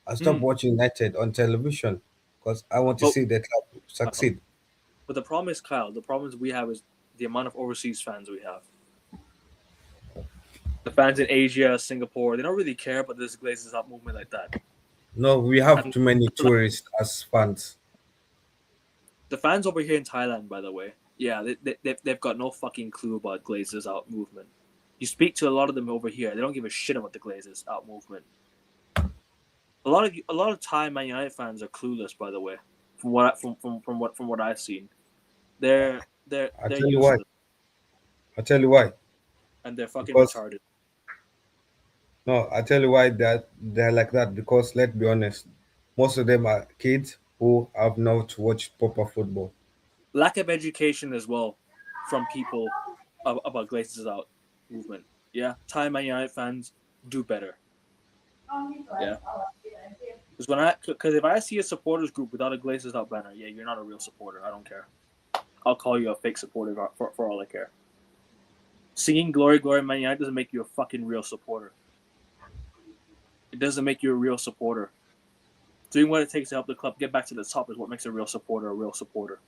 I'll stop Mm. watching United on television because I want to But see the club Kyle, succeed. but the problem is, Kyle. The problem is we have is the amount of overseas fans we have. The fans in Asia, Singapore, they don't really care about this Glazers up movement like that. No, we have And too many tourists as fans. the fans over here in Thailand, by the way, yeah, they've got no fucking clue about Glazers out movement. You speak to a lot of them over here, they don't give a shit about the Glazers out movement. A lot of Thai Man United fans are clueless, by the way. From what I've seen, they're they're I they're tell you why. useless I tell you why. and they're fucking Because retarded. no, I tell you why they're like that. Because let's be honest, most of them are kids who have not watched proper football. lack of education as well from people about Glazers out movement. Yeah, Thai Man United fans do better. Yeah, because if I see a supporters group without a Glazers out banner, yeah, you're not a real supporter. I don't care. I'll call you a fake supporter for all I care. Singing "Glory Glory Man United" doesn't make you a fucking real supporter. It doesn't make you a real supporter. Doing what it takes to help the club get back to the top is what makes a real supporter a real supporter.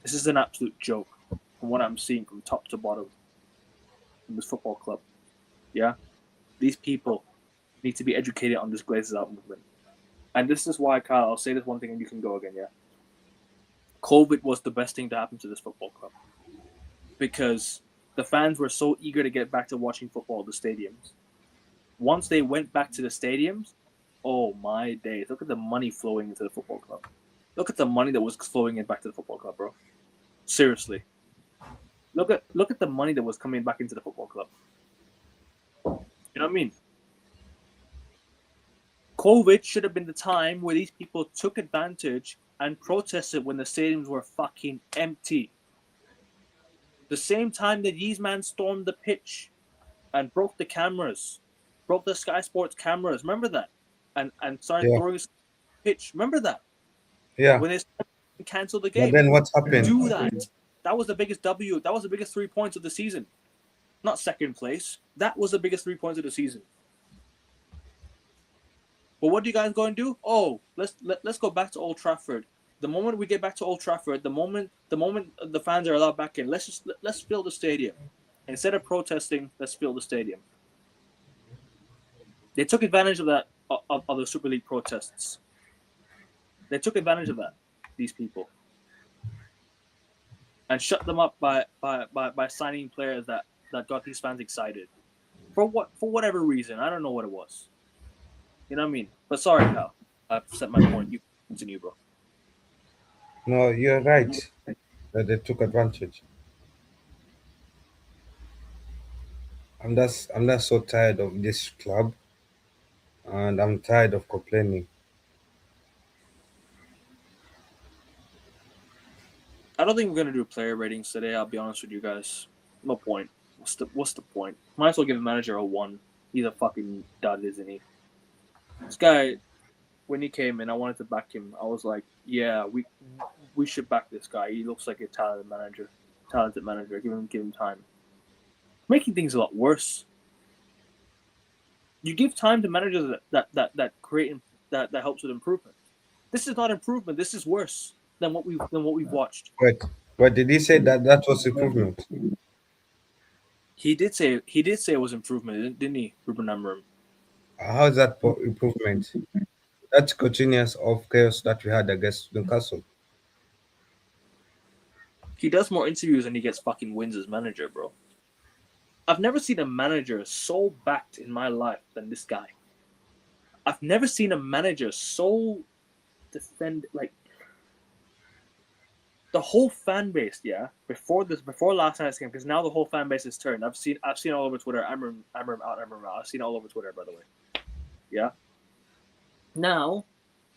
This is an absolute joke from what I'm seeing from top to bottom in this football club. Yeah, these people need to be educated on this Glazers out movement. And this is why, Kyle, I'll say this one thing and you can go again, yeah? COVID was the best thing to happen to this football club. Because the fans were so eager to get back to watching football at the stadiums. Once they went back to the stadiums, oh my days. Look at the money flowing into the football club. Look at the money that was flowing in back to the football club, bro. Seriously. Look at the money that was coming back into the football club. You know what I mean? COVID should have been the time where these people took advantage and protested when the stadiums were fucking empty. The same time that these men stormed the pitch and broke the cameras, broke the Sky Sports cameras. Remember that? And started Yeah, throwing pitch. Remember that? yeah. When they canceled the But game. then what happened? Do that. That was the biggest W. That was the biggest 3 points of the season. Not second place. That was the biggest 3 points of the season. But what do you guys go and do? Oh, let's go back to Old Trafford. The moment we get back to Old Trafford, the moment the fans are allowed back in, let's fill the stadium. Instead of protesting, let's fill the stadium. They took advantage of that of the Super League protests. They took advantage of that. These people and shut them up by signing players that got these fans excited for whatever reason. I don't know what it was. You know what I mean? But sorry, Kyle. I've said my point. You continue, bro. No, you're right that they took advantage. I'm just so tired of this club, and I'm tired of complaining. I don't think we're gonna do player ratings today. I'll be honest with you guys. No point. What's the point? Might as well give the manager a 1. He's a fucking dud, isn't he? This guy, when he came in, I wanted to back him. I was like, yeah, we should back this guy. He looks like a talented manager. Give him time. Making things a lot worse. You give time to managers that create that helps with improvement. This is not improvement. This is worse than what we've watched. But did he say that that was improvement? He did say it was improvement, didn't he, Ruben Amorim? How is that improvement? That's continuous of chaos that we had against Newcastle. He does more interviews and he gets fucking wins as manager, bro. I've never seen a manager so backed in my life than this guy. I've never seen a manager so like the whole fan base, yeah. Before last night's game, because now the whole fan base is turned. I've seen all over Twitter. Amorim out. I've seen all over Twitter, by the way. Yeah. Now,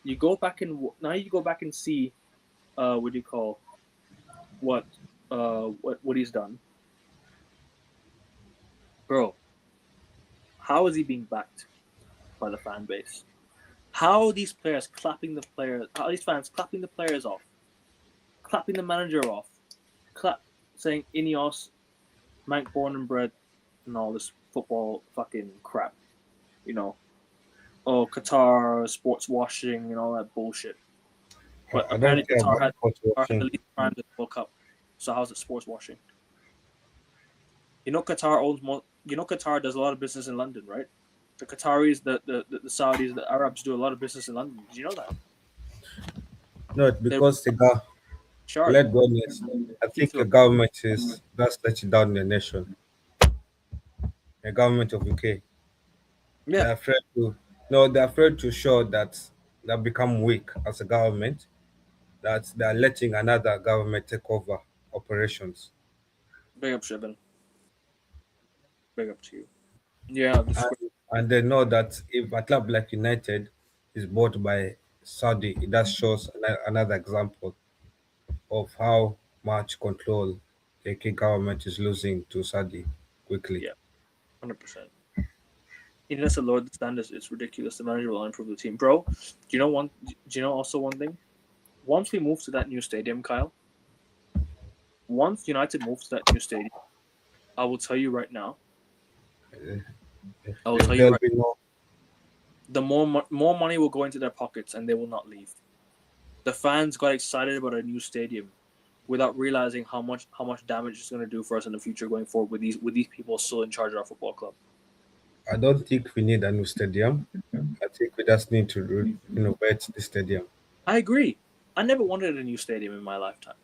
you go back and see, what do you call what he's done, bro. How is he being backed by the fan base? How are these players clapping the players? How are these fans clapping the players off? Clapping the manager off? Saying Ineos, Mank born and bred, and all this football fucking crap. You know, oh Qatar sports washing and all that bullshit. But I don't apparently care about sports Qatar had the watching. least crime in the World Cup. So how's it sports washing? You know Qatar owns more. You know Qatar does a lot of business in London, right? The Qataris, the Saudis, the Arabs do a lot of business in London. Did you know that? No, it's They're because the sharp. let go honest. I think the Heathrow. government is that's letting down the nation. The government of UK. Yeah, They're afraid to no, they're afraid to show that they become weak as a government, that they're letting another government take over operations. big up Shivan. Big up to you. Yeah, the script. And they know that if a club like United is bought by Saudi, it does shows another example. of how much control the key government is losing to Saudi quickly. Yeah, 100%. He needs to lower the standards. It's ridiculous. The manager will improve the team, bro. Do you know one? Do you know also one thing? Once we move to that new stadium, Kyle. Once United moves to that new stadium, I will tell you right now. Uh, I will tell you there'll right. be no. The more money will go into their pockets, and they will not leave. The fans got excited about a new stadium, without realizing how much damage it's going to do for us in the future going forward with these people still in charge of our football club. I don't think we need a new stadium. I think we just need to renovate the stadium. I agree. I never wanted a new stadium in my lifetime.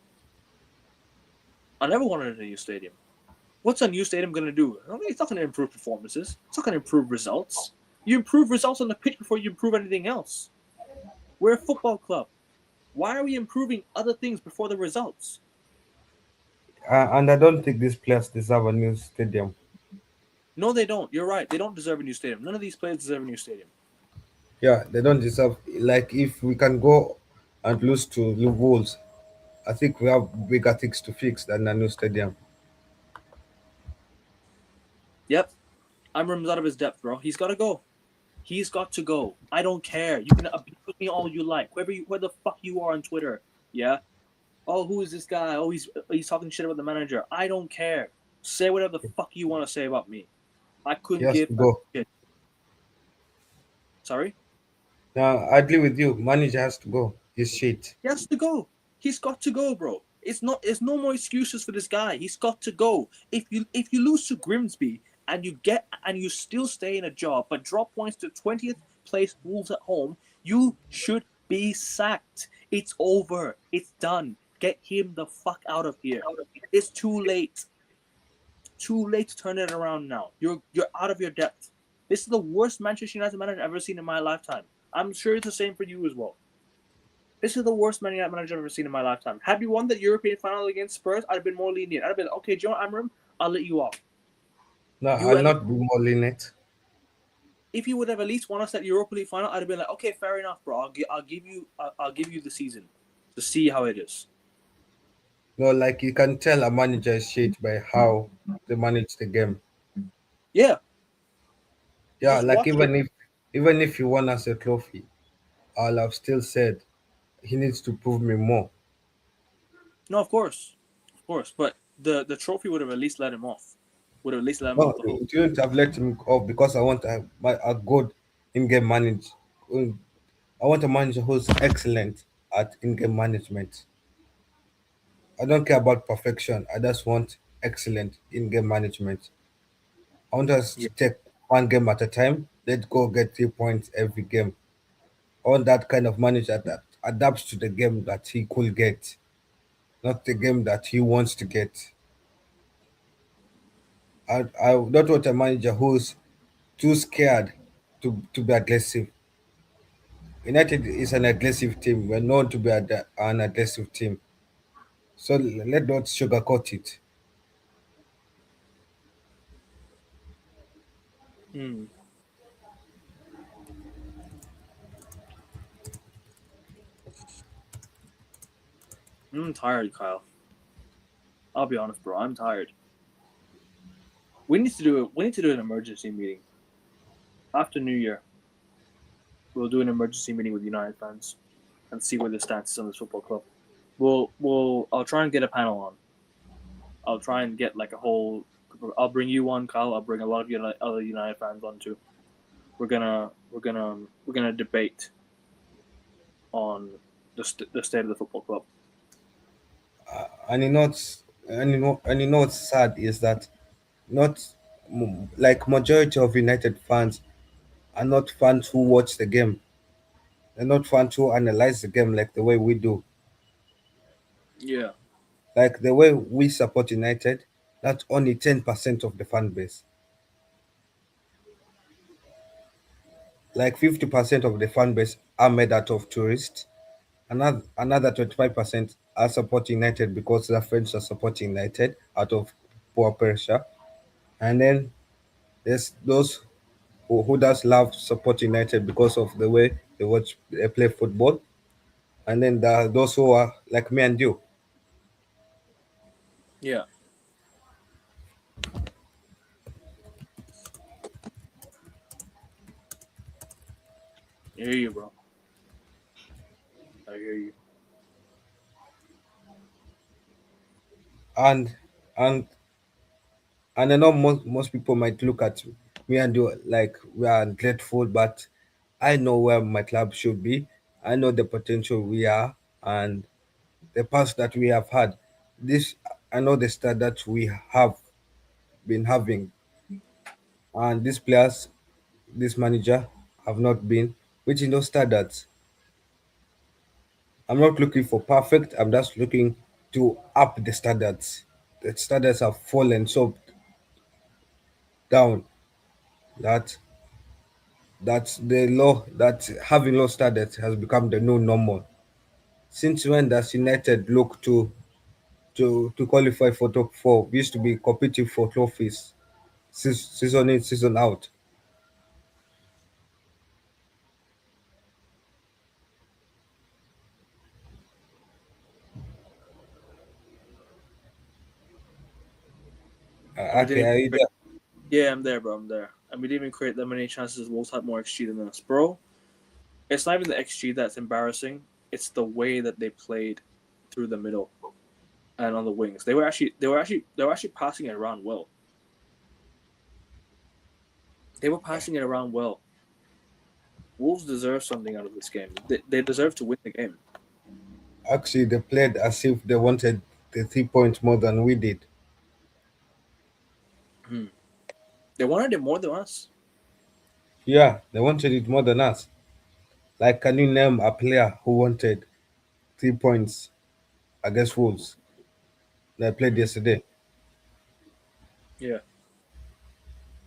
I never wanted a new stadium. What's a new stadium going to do? I mean, it's not going to improve performances. It's not going to improve results. You improve results on the pitch before you improve anything else. We're a football club. Why are we improving other things before the results? And I don't think these players deserve a new stadium. No, they don't. You're right. They don't deserve a new stadium. None of these players deserve a new stadium. Yeah, they don't deserve. Like if we can go and lose to the Wolves, I think we have bigger things to fix than a new stadium. Yep. Amorim's out of his depth, bro. He's got to go. He's got to go. I don't care. You can abuse me all you like. Where the fuck you are on Twitter. Yeah. Oh, who is this guy? Oh, he's talking shit about the manager. I don't care. Say whatever the fuck you want to say about me. I He couldn't has give to a go. shit. Sorry. Now I agree with you. Manager has to go. He's shit. He has to go. He's got to go, bro. It's not. There's no more excuses for this guy. He's got to go. If you lose to Grimsby and you still stay in a job but drop points to 20th place Wolves at home, you should be sacked. It's over. It's done. Get him the fuck out of here. It's too late. Too late to turn it around now. You're out of your depth. This is the worst Manchester United manager I've ever seen in my lifetime. I'm sure it's the same for you as well. This is the worst Man United manager I've ever seen in my lifetime. Had we won the European final against Spurs, I'd have been more lenient. I'd have been like, okay, do you know what, Amorim? I'll let you off. No, You I'll at least, not be more lenient. if you would have at least won us that Europa League final, I'd have been like, okay, fair enough, bro. I'll give you the season to see how it is. No, like you can tell a manager is shit by how they manage the game. Yeah, Yeah, just like watch it. even if he won us a trophy, I'll have still said he needs to prove me more. No, of course, but the trophy would have at least let him off. Would have at least let him No, off the hook. you shouldn't have let him off because I want a good in-game manage. I want a manager who's excellent at in-game management. I don't care about perfection. I just want excellent in-game management. I want us Yeah. to take one game at a time. Let's go get 3 points every game. I want that kind of manager that adapts to the game that he could get, not the game that he wants to get. I don't want a manager who's too scared to be aggressive. United is an aggressive team. We're known to be an aggressive team. So let's not sugarcoat it. Mm. I'm tired, Kyle. I'll be honest, bro. I'm tired. We need to do it. We need to do an emergency meeting after New Year. We'll do an emergency meeting with United fans and see where the stance is on this football club. I'll try and get a panel on. I'll try and get like a whole. I'll bring you one, Kyle. I'll bring a lot of other United fans on too. We're gonna debate on the state of the football club. And you know what's sad is that not like majority of United fans are not fans who watch the game. They're not fans who analyze the game like the way we do. Yeah. Like the way we support United, that's only 10% of the fan base. Like 50% of the fan base are made out of tourists. Another 25% are supporting United because their friends are supporting United out of poor pressure. And then there's those who does love support United because of the way they play football. And then there are those who are like me and you. Yeah, I hear you, bro. I hear you. And and and I know most people might look at me and do like we are ungrateful, but I know where my club should be. I know the potential we are and the past that we have had. This I know the start that we have been having, and these players, this manager have not been reaching those standards. I'm not looking for perfect. I'm just looking to up the standards. The standards have fallen so down that the law that having low standards has become the new normal. Since when does United look to qualify for top four? We used to be competing for trophies season in, season out. And we Okay, didn't. are you there? Yeah, I'm there, bro. I'm there. And we didn't even create that many chances. Wolves had more XG than us, bro. It's not even the XG that's embarrassing. It's the way that they played through the middle and on the wings. They were actually passing it around well. They were passing it around well. Wolves deserve something out of this game. They deserve to win the game. Actually, they played as if they wanted the 3 points more than we did. Hmm. They wanted it more than us. Yeah, they wanted it more than us. Like, can you name a player who wanted 3 points against Wolves that played Hmm. yesterday? Yeah.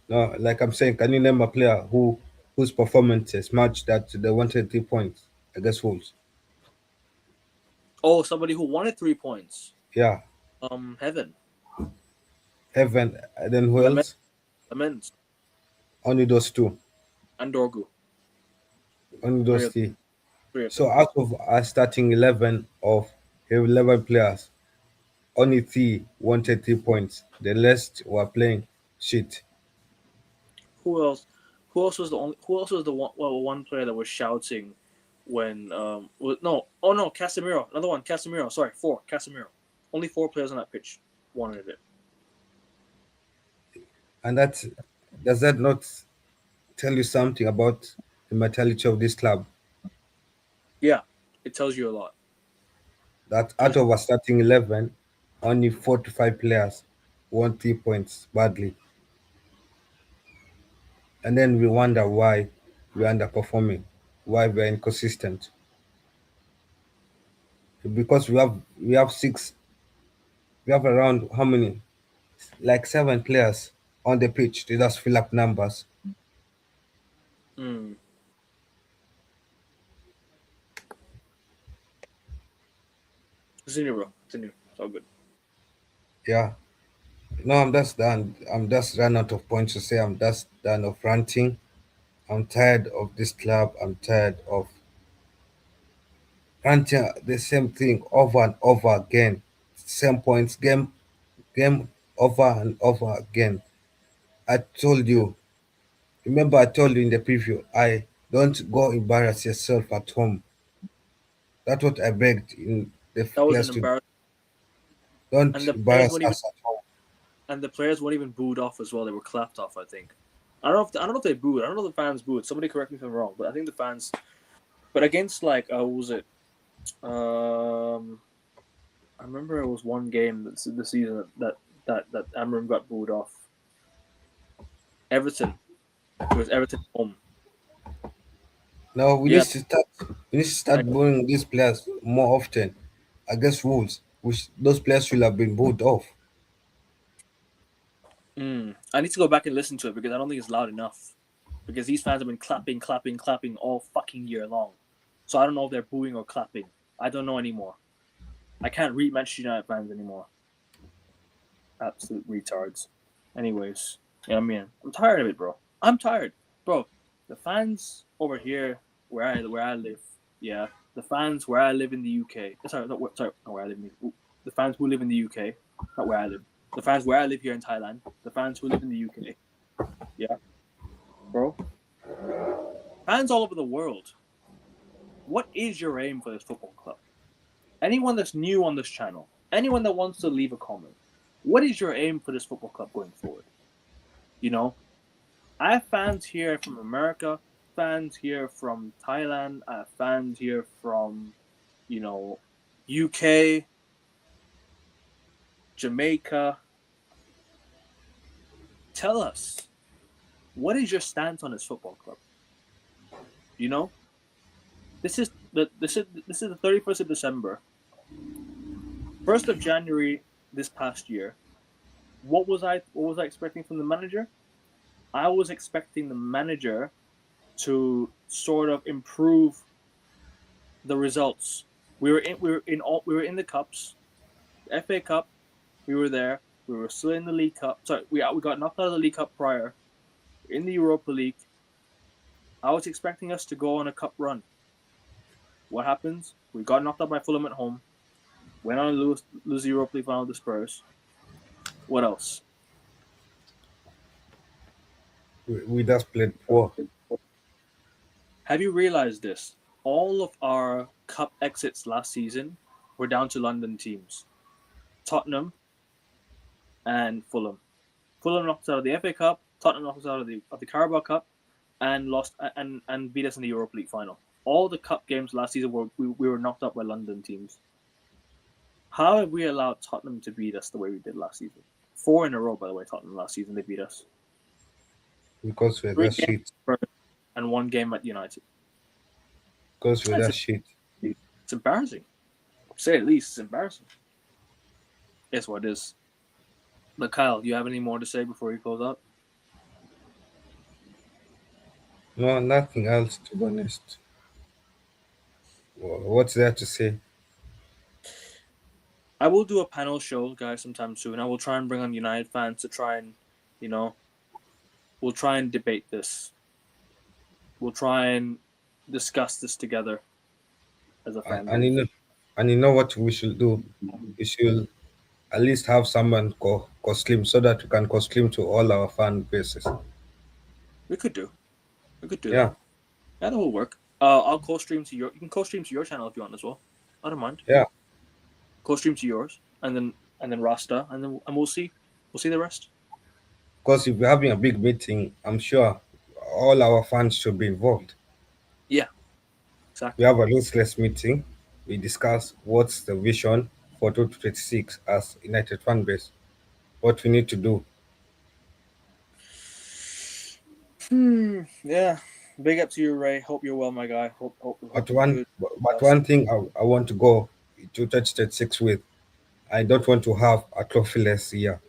No, like I'm saying, can you name a player whose performances match that they wanted 3 points against Wolves? Oh, somebody who wanted 3 points. Yeah, Heaven, Heaven. And then who Lament, else? Laments, Only those two. and Dorgu. Only Three those of three. three of them. So out of our starting 11 of 11 players, only three wanted 3 points. The rest were playing shit. Who else? Who else was the one player that was shouting when no, oh no, Casemiro, another one, Casemiro. Sorry, four, Casemiro. Only four players on that pitch wanted it. And that does that not tell you something about the mentality of this club? Yeah, it tells you a lot. That out Tells of our starting 11, only 4 to 5 players want 3 points badly. And then we wonder why we're underperforming, why we're inconsistent. Because we have six, we have around how many? Like 7 players on the pitch. They just fill up numbers. mm, continue, bro. Continue. It's all good. Yeah. No, I'm just done. I'm just run out of points to say. I'm just done of ranting. I'm tired of this club. I'm tired of ranting the same thing over and over again. Same points, game over and over again. I told you. Remember, I told you in the preview. I don't go embarrass yourself at home. That's what I begged in the That was players an to do. embarrassment, and Don't the players embarrass weren't even us at home. booed off as well. They were clapped off. I think. I don't know if they booed. I don't know if the fans booed. Somebody correct me if I'm wrong, but I think the fans. But against like what was it? Um, I remember it was one game the season that Amorim got booed off. Everton. It was Everton home. Now Yeah. we need to I, start booing these players more often against Wolves, which those players should have been booed off. I need to go back and listen to it because I don't think it's loud enough. Because these fans have been clapping, clapping, clapping all fucking year long. So I don't know if they're booing or clapping. I don't know anymore. I can't read Manchester United fans anymore. Absolute retards. Anyways, you know what I mean? I'm tired of it, bro. I'm tired, bro. The fans over here where I live, yeah. The fans where I live in the UK. Sorry, not where I live in the fans who live in the UK. not where I live. The fans where I live here in Thailand, the fans who live in the UK. Yeah, bro. Fans all over the world. What is your aim for this football club? Anyone that's new on this channel, anyone that wants to leave a comment, what is your aim for this football club going forward? You know, I have fans here from America, fans here from Thailand, I have fans here from, UK, Jamaica. Tell us, what is your stance on this football club? You know, this is the 31st of December. 1st of January this past year. What was I expecting from the manager? I was expecting the manager to sort of improve the results. We were in the cups, the FA Cup. We were there. We were still in the League Cup. Sorry, we got knocked out of the League Cup prior. In the Europa League. I was expecting us to go on a cup run. What happens? We got knocked out by Fulham at home. Went on to lose the Europa League final to Spurs. What else? We just played poor. Have you realized this? All of our cup exits last season were down to London teams. Tottenham and Fulham. Fulham knocked us out of the FA Cup. Tottenham knocked us out of the Carabao Cup, and lost and beat us in the Europa League final. All the cup games last season we were knocked out by London teams. How have we allowed Tottenham to beat us the way we did last season? 4 in a row, by the way. Tottenham last season they beat us. Because we're 3 that games shit. and 1 game at United. Because we're That's that shit. It's embarrassing. To say the least, it's embarrassing. It's what it is. But Kyle, do you have any more to say before we close out? No, nothing else to be honest. What's there to say? I will do a panel show, guys, sometime soon. I will try and bring on United fans to try and, we'll try and debate this. We'll try and discuss this together as a fan And base. you know what we should do? We should at least have someone costume so that we can costume to all our fan bases. We could do Yeah, that. Yeah, that will work. I'll co-stream to your. You can co-stream to your channel if you want as well. I don't mind. yeah. Co-stream to yours, and then Rasta, and we'll see the rest. Because if we're having a big meeting, I'm sure all our fans should be involved. Yeah, We exactly. have a ruthless meeting. We discuss what's the vision for 2026 as United fan base. What we need to do. Yeah. Big up to you, Ray. Hope you're well, my guy. Hope But you're one, good. but one thing I want to go to 2026 with, I don't want to have a trophyless year.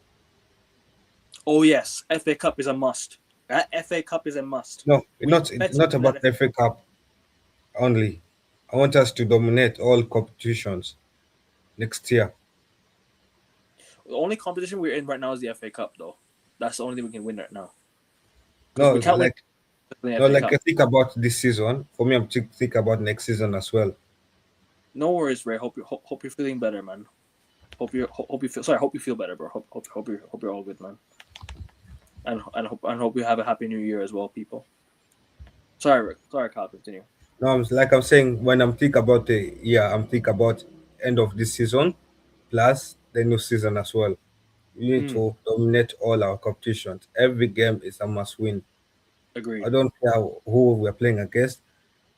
Oh yes, FA Cup is a must. That FA Cup is a must. No, We it's better not win that about FA Cup only. I want us to dominate all competitions next year. The only competition we're in right now is the FA Cup, though. That's the only thing we can win right now. Because No, we can't win the no, FA like Cup. I think about this season. For me, I'm think about next season as well. No worries, Ray. Hope you're feeling better, man. Hope you feel. Sorry, hope you feel better, bro. Hope you're all good, man. And hope you have a happy new year as well, people. Sorry, Rick. Sorry, Kyle. Continue. No, I'm saying when I'm think about the year, I'm think about end of this season plus the new season as well. We need Hmm. to dominate all our competitions. Every game is a must win. I Agreed, don't care who we're playing against.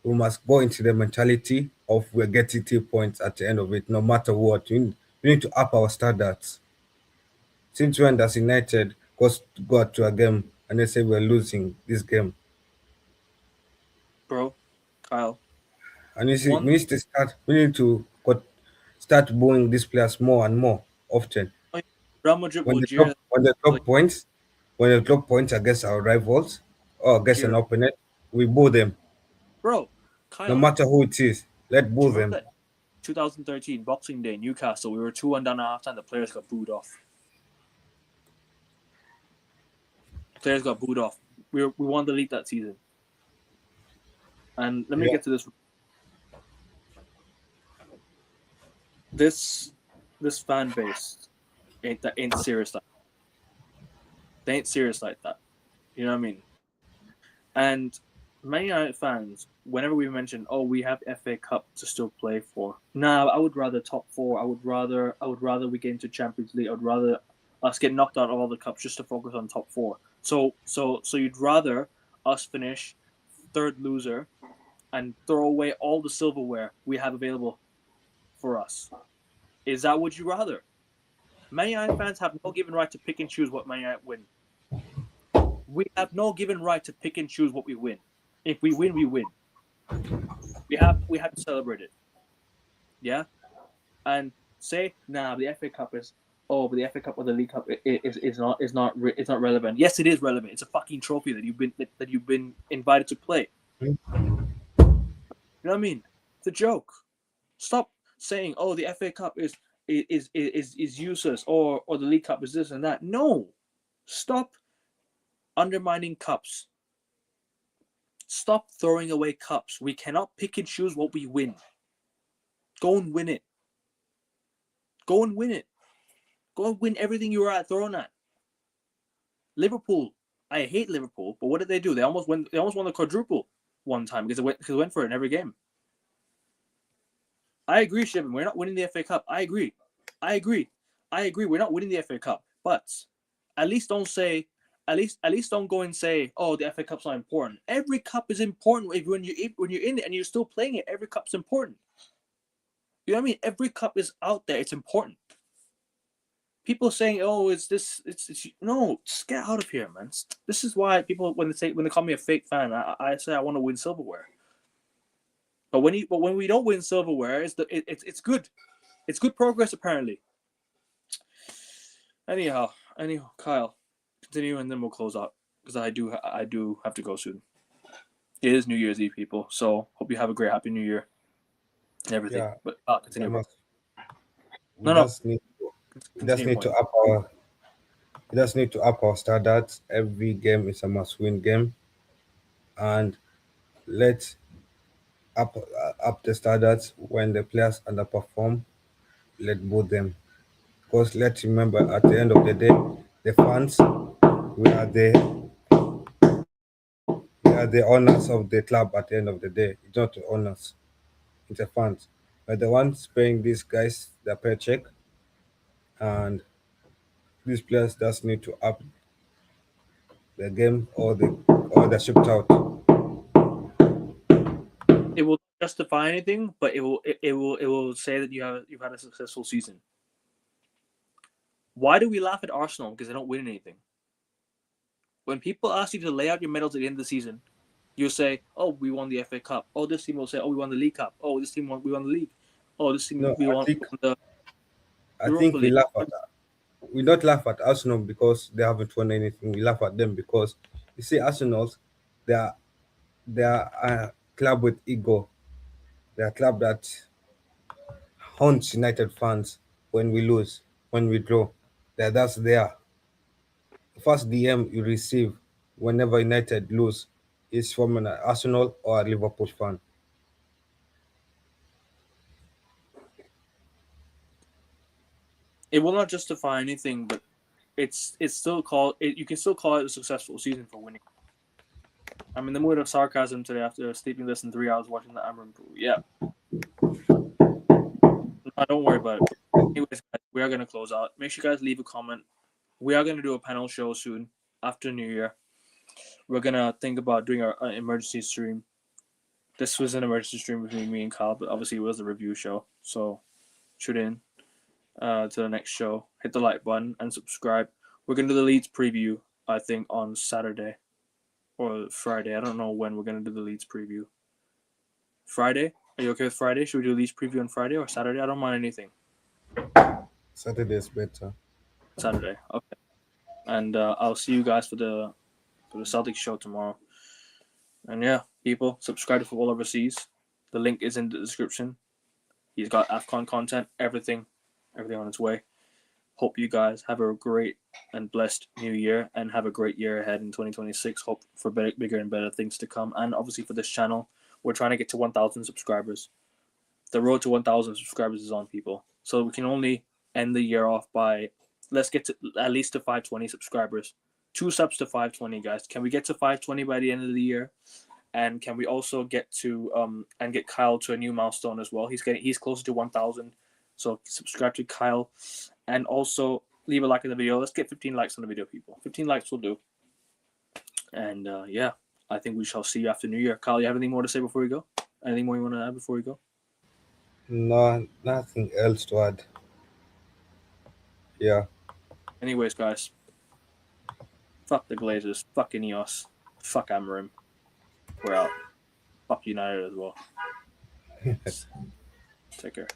We must go into the mentality of we're getting 3 points at the end of it, no matter what. We need to up our standards. Since when does United go to a game and they say we're losing this game? bro. Kyle. And you see, One. we need to start booing these players more and more often. Real Madrid When will they jeer. drop when they drop points, when they drop points against our rivals or against an Jeer, opponent, we boo them. bro. No Kyle. matter who it is, let Do boo you remember them. that 2013 Boxing Day, Newcastle? We were 2-1 down at halftime. The players got booed off. Players got booed off. We won the league that season. And let me Yeah. get to this. This fan base. ain't serious. They ain't serious like that. You know what I mean? And Man United fans, whenever we mention, oh, we have FA Cup to still play for. Nah, I would rather top four. I would rather we get into Champions League. I would rather us get knocked out of all the cups just to focus on top four. So you'd rather us finish third loser and throw away all the silverware we have available for us. Is that what you rather? Man United fans have no given right to pick and choose what Man United win. We have no given right to pick and choose what we win. If we win, we win. We have to celebrate it. Yeah, and say nah, the FA Cup is but the FA Cup or the League Cup is not relevant. Yes, it is relevant. It's a fucking trophy that you've been invited to play. You know what I mean? It's a joke. Stop saying the FA Cup is useless or the League Cup is this and that. No, stop undermining cups. Stop throwing away cups. We cannot pick and choose what we win. Go and win it. Go and win it. Go and win everything you were thrown at. Liverpool. I hate Liverpool, but what did they do? They almost won the quadruple one time because they went for it in every game. I agree, Shivan. We're not winning the FA Cup. I agree. We're not winning the FA Cup, but at least don't say. At least don't go and say, "Oh, the FA Cup's not important." Every cup is important. When you're in it and you're still playing it, every cup's important. You know what I mean? Every cup is out there. It's important. People saying, "Oh, it's this," it's no. Just get out of here, man. This is why people when they call me a fake fan, I say I want to win silverware. But when we don't win silverware, it's good. It's good progress apparently. Anyhow, Kyle, continue and then we'll close out because I do have to go soon. It is New Year's Eve, people. So hope you have a great Happy New Year and everything. Yeah, But continue, bro. we just need to up our standards. Every game is a must-win game, and let up the standards when the players underperform. Let both them, because let's remember at the end of the day, the fans we are the owners of the club. At the end of the day, it's not the owners, it's the fans. We're the ones paying these guys their paycheck, and these players just need to up the game or the shipped out. It will not justify anything, but it will say that you've had a successful season. Why do we laugh at Arsenal because they don't win anything? When people ask you to lay out your medals at the end of the season, you'll say, "Oh, we won the FA Cup." Oh, this team will say, "Oh, we won the League Cup." Oh, this team we won the league. Oh, this team No, we won the I Europa think League. we don't laugh at Arsenal because they haven't won anything. We laugh at them because you see Arsenal, they are a club with ego. They're a club that haunts United fans when we lose, when we draw. That's there. First DM you receive whenever United lose is from an Arsenal or a Liverpool fan. It will not justify anything, but it's still called. You can still call it a successful season for winning. I'm in the mood of sarcasm today after sleeping less than 3 hours watching the Amorim pool. Yeah, no, don't worry about it. Anyways, guys, we are gonna close out. Make sure you guys leave a comment. We are gonna do a panel show soon after New Year. We're gonna think about doing our emergency stream. This was an emergency stream between me and Kyle, but obviously it was a review show. So tune in to the next show. Hit the like button and subscribe. We're gonna do the Leeds preview, I think, on Saturday or Friday. I don't know when we're gonna do the Leeds preview. Friday? Are you okay with Friday? Should we do Leeds preview on Friday or Saturday? I don't mind anything. Saturday is better. Saturday. Okay. And I'll see you guys for the Celtics show tomorrow. And yeah, people, subscribe to Football Overseas. The link is in the description. He's got AFCON content, everything on its way. Hope you guys have a great and blessed new year and have a great year ahead in 2026. Hope for bigger and better things to come. And obviously for this channel, we're trying to get to 1,000 subscribers. The road to 1,000 subscribers is on, people. So we can only end the year off by let's get to at least to 520 subscribers. 2 subs to 520, guys. Can we get to 520 by the end of the year? And can we also get to and get Kyle to a new milestone as well? He's closer to 1,000. So subscribe to Kyle, and also leave a like on the video. Let's get 15 likes on the video, people. 15 likes will do. And yeah, I think we shall see you after New Year. Kyle, you have anything more to say before we go? Anything more you want to add before we go? No, nothing else to add. Yeah. Anyways, guys, fuck the Glazers, fuck Ineos, fuck Amorim. We're out. Fuck United as well. Take care.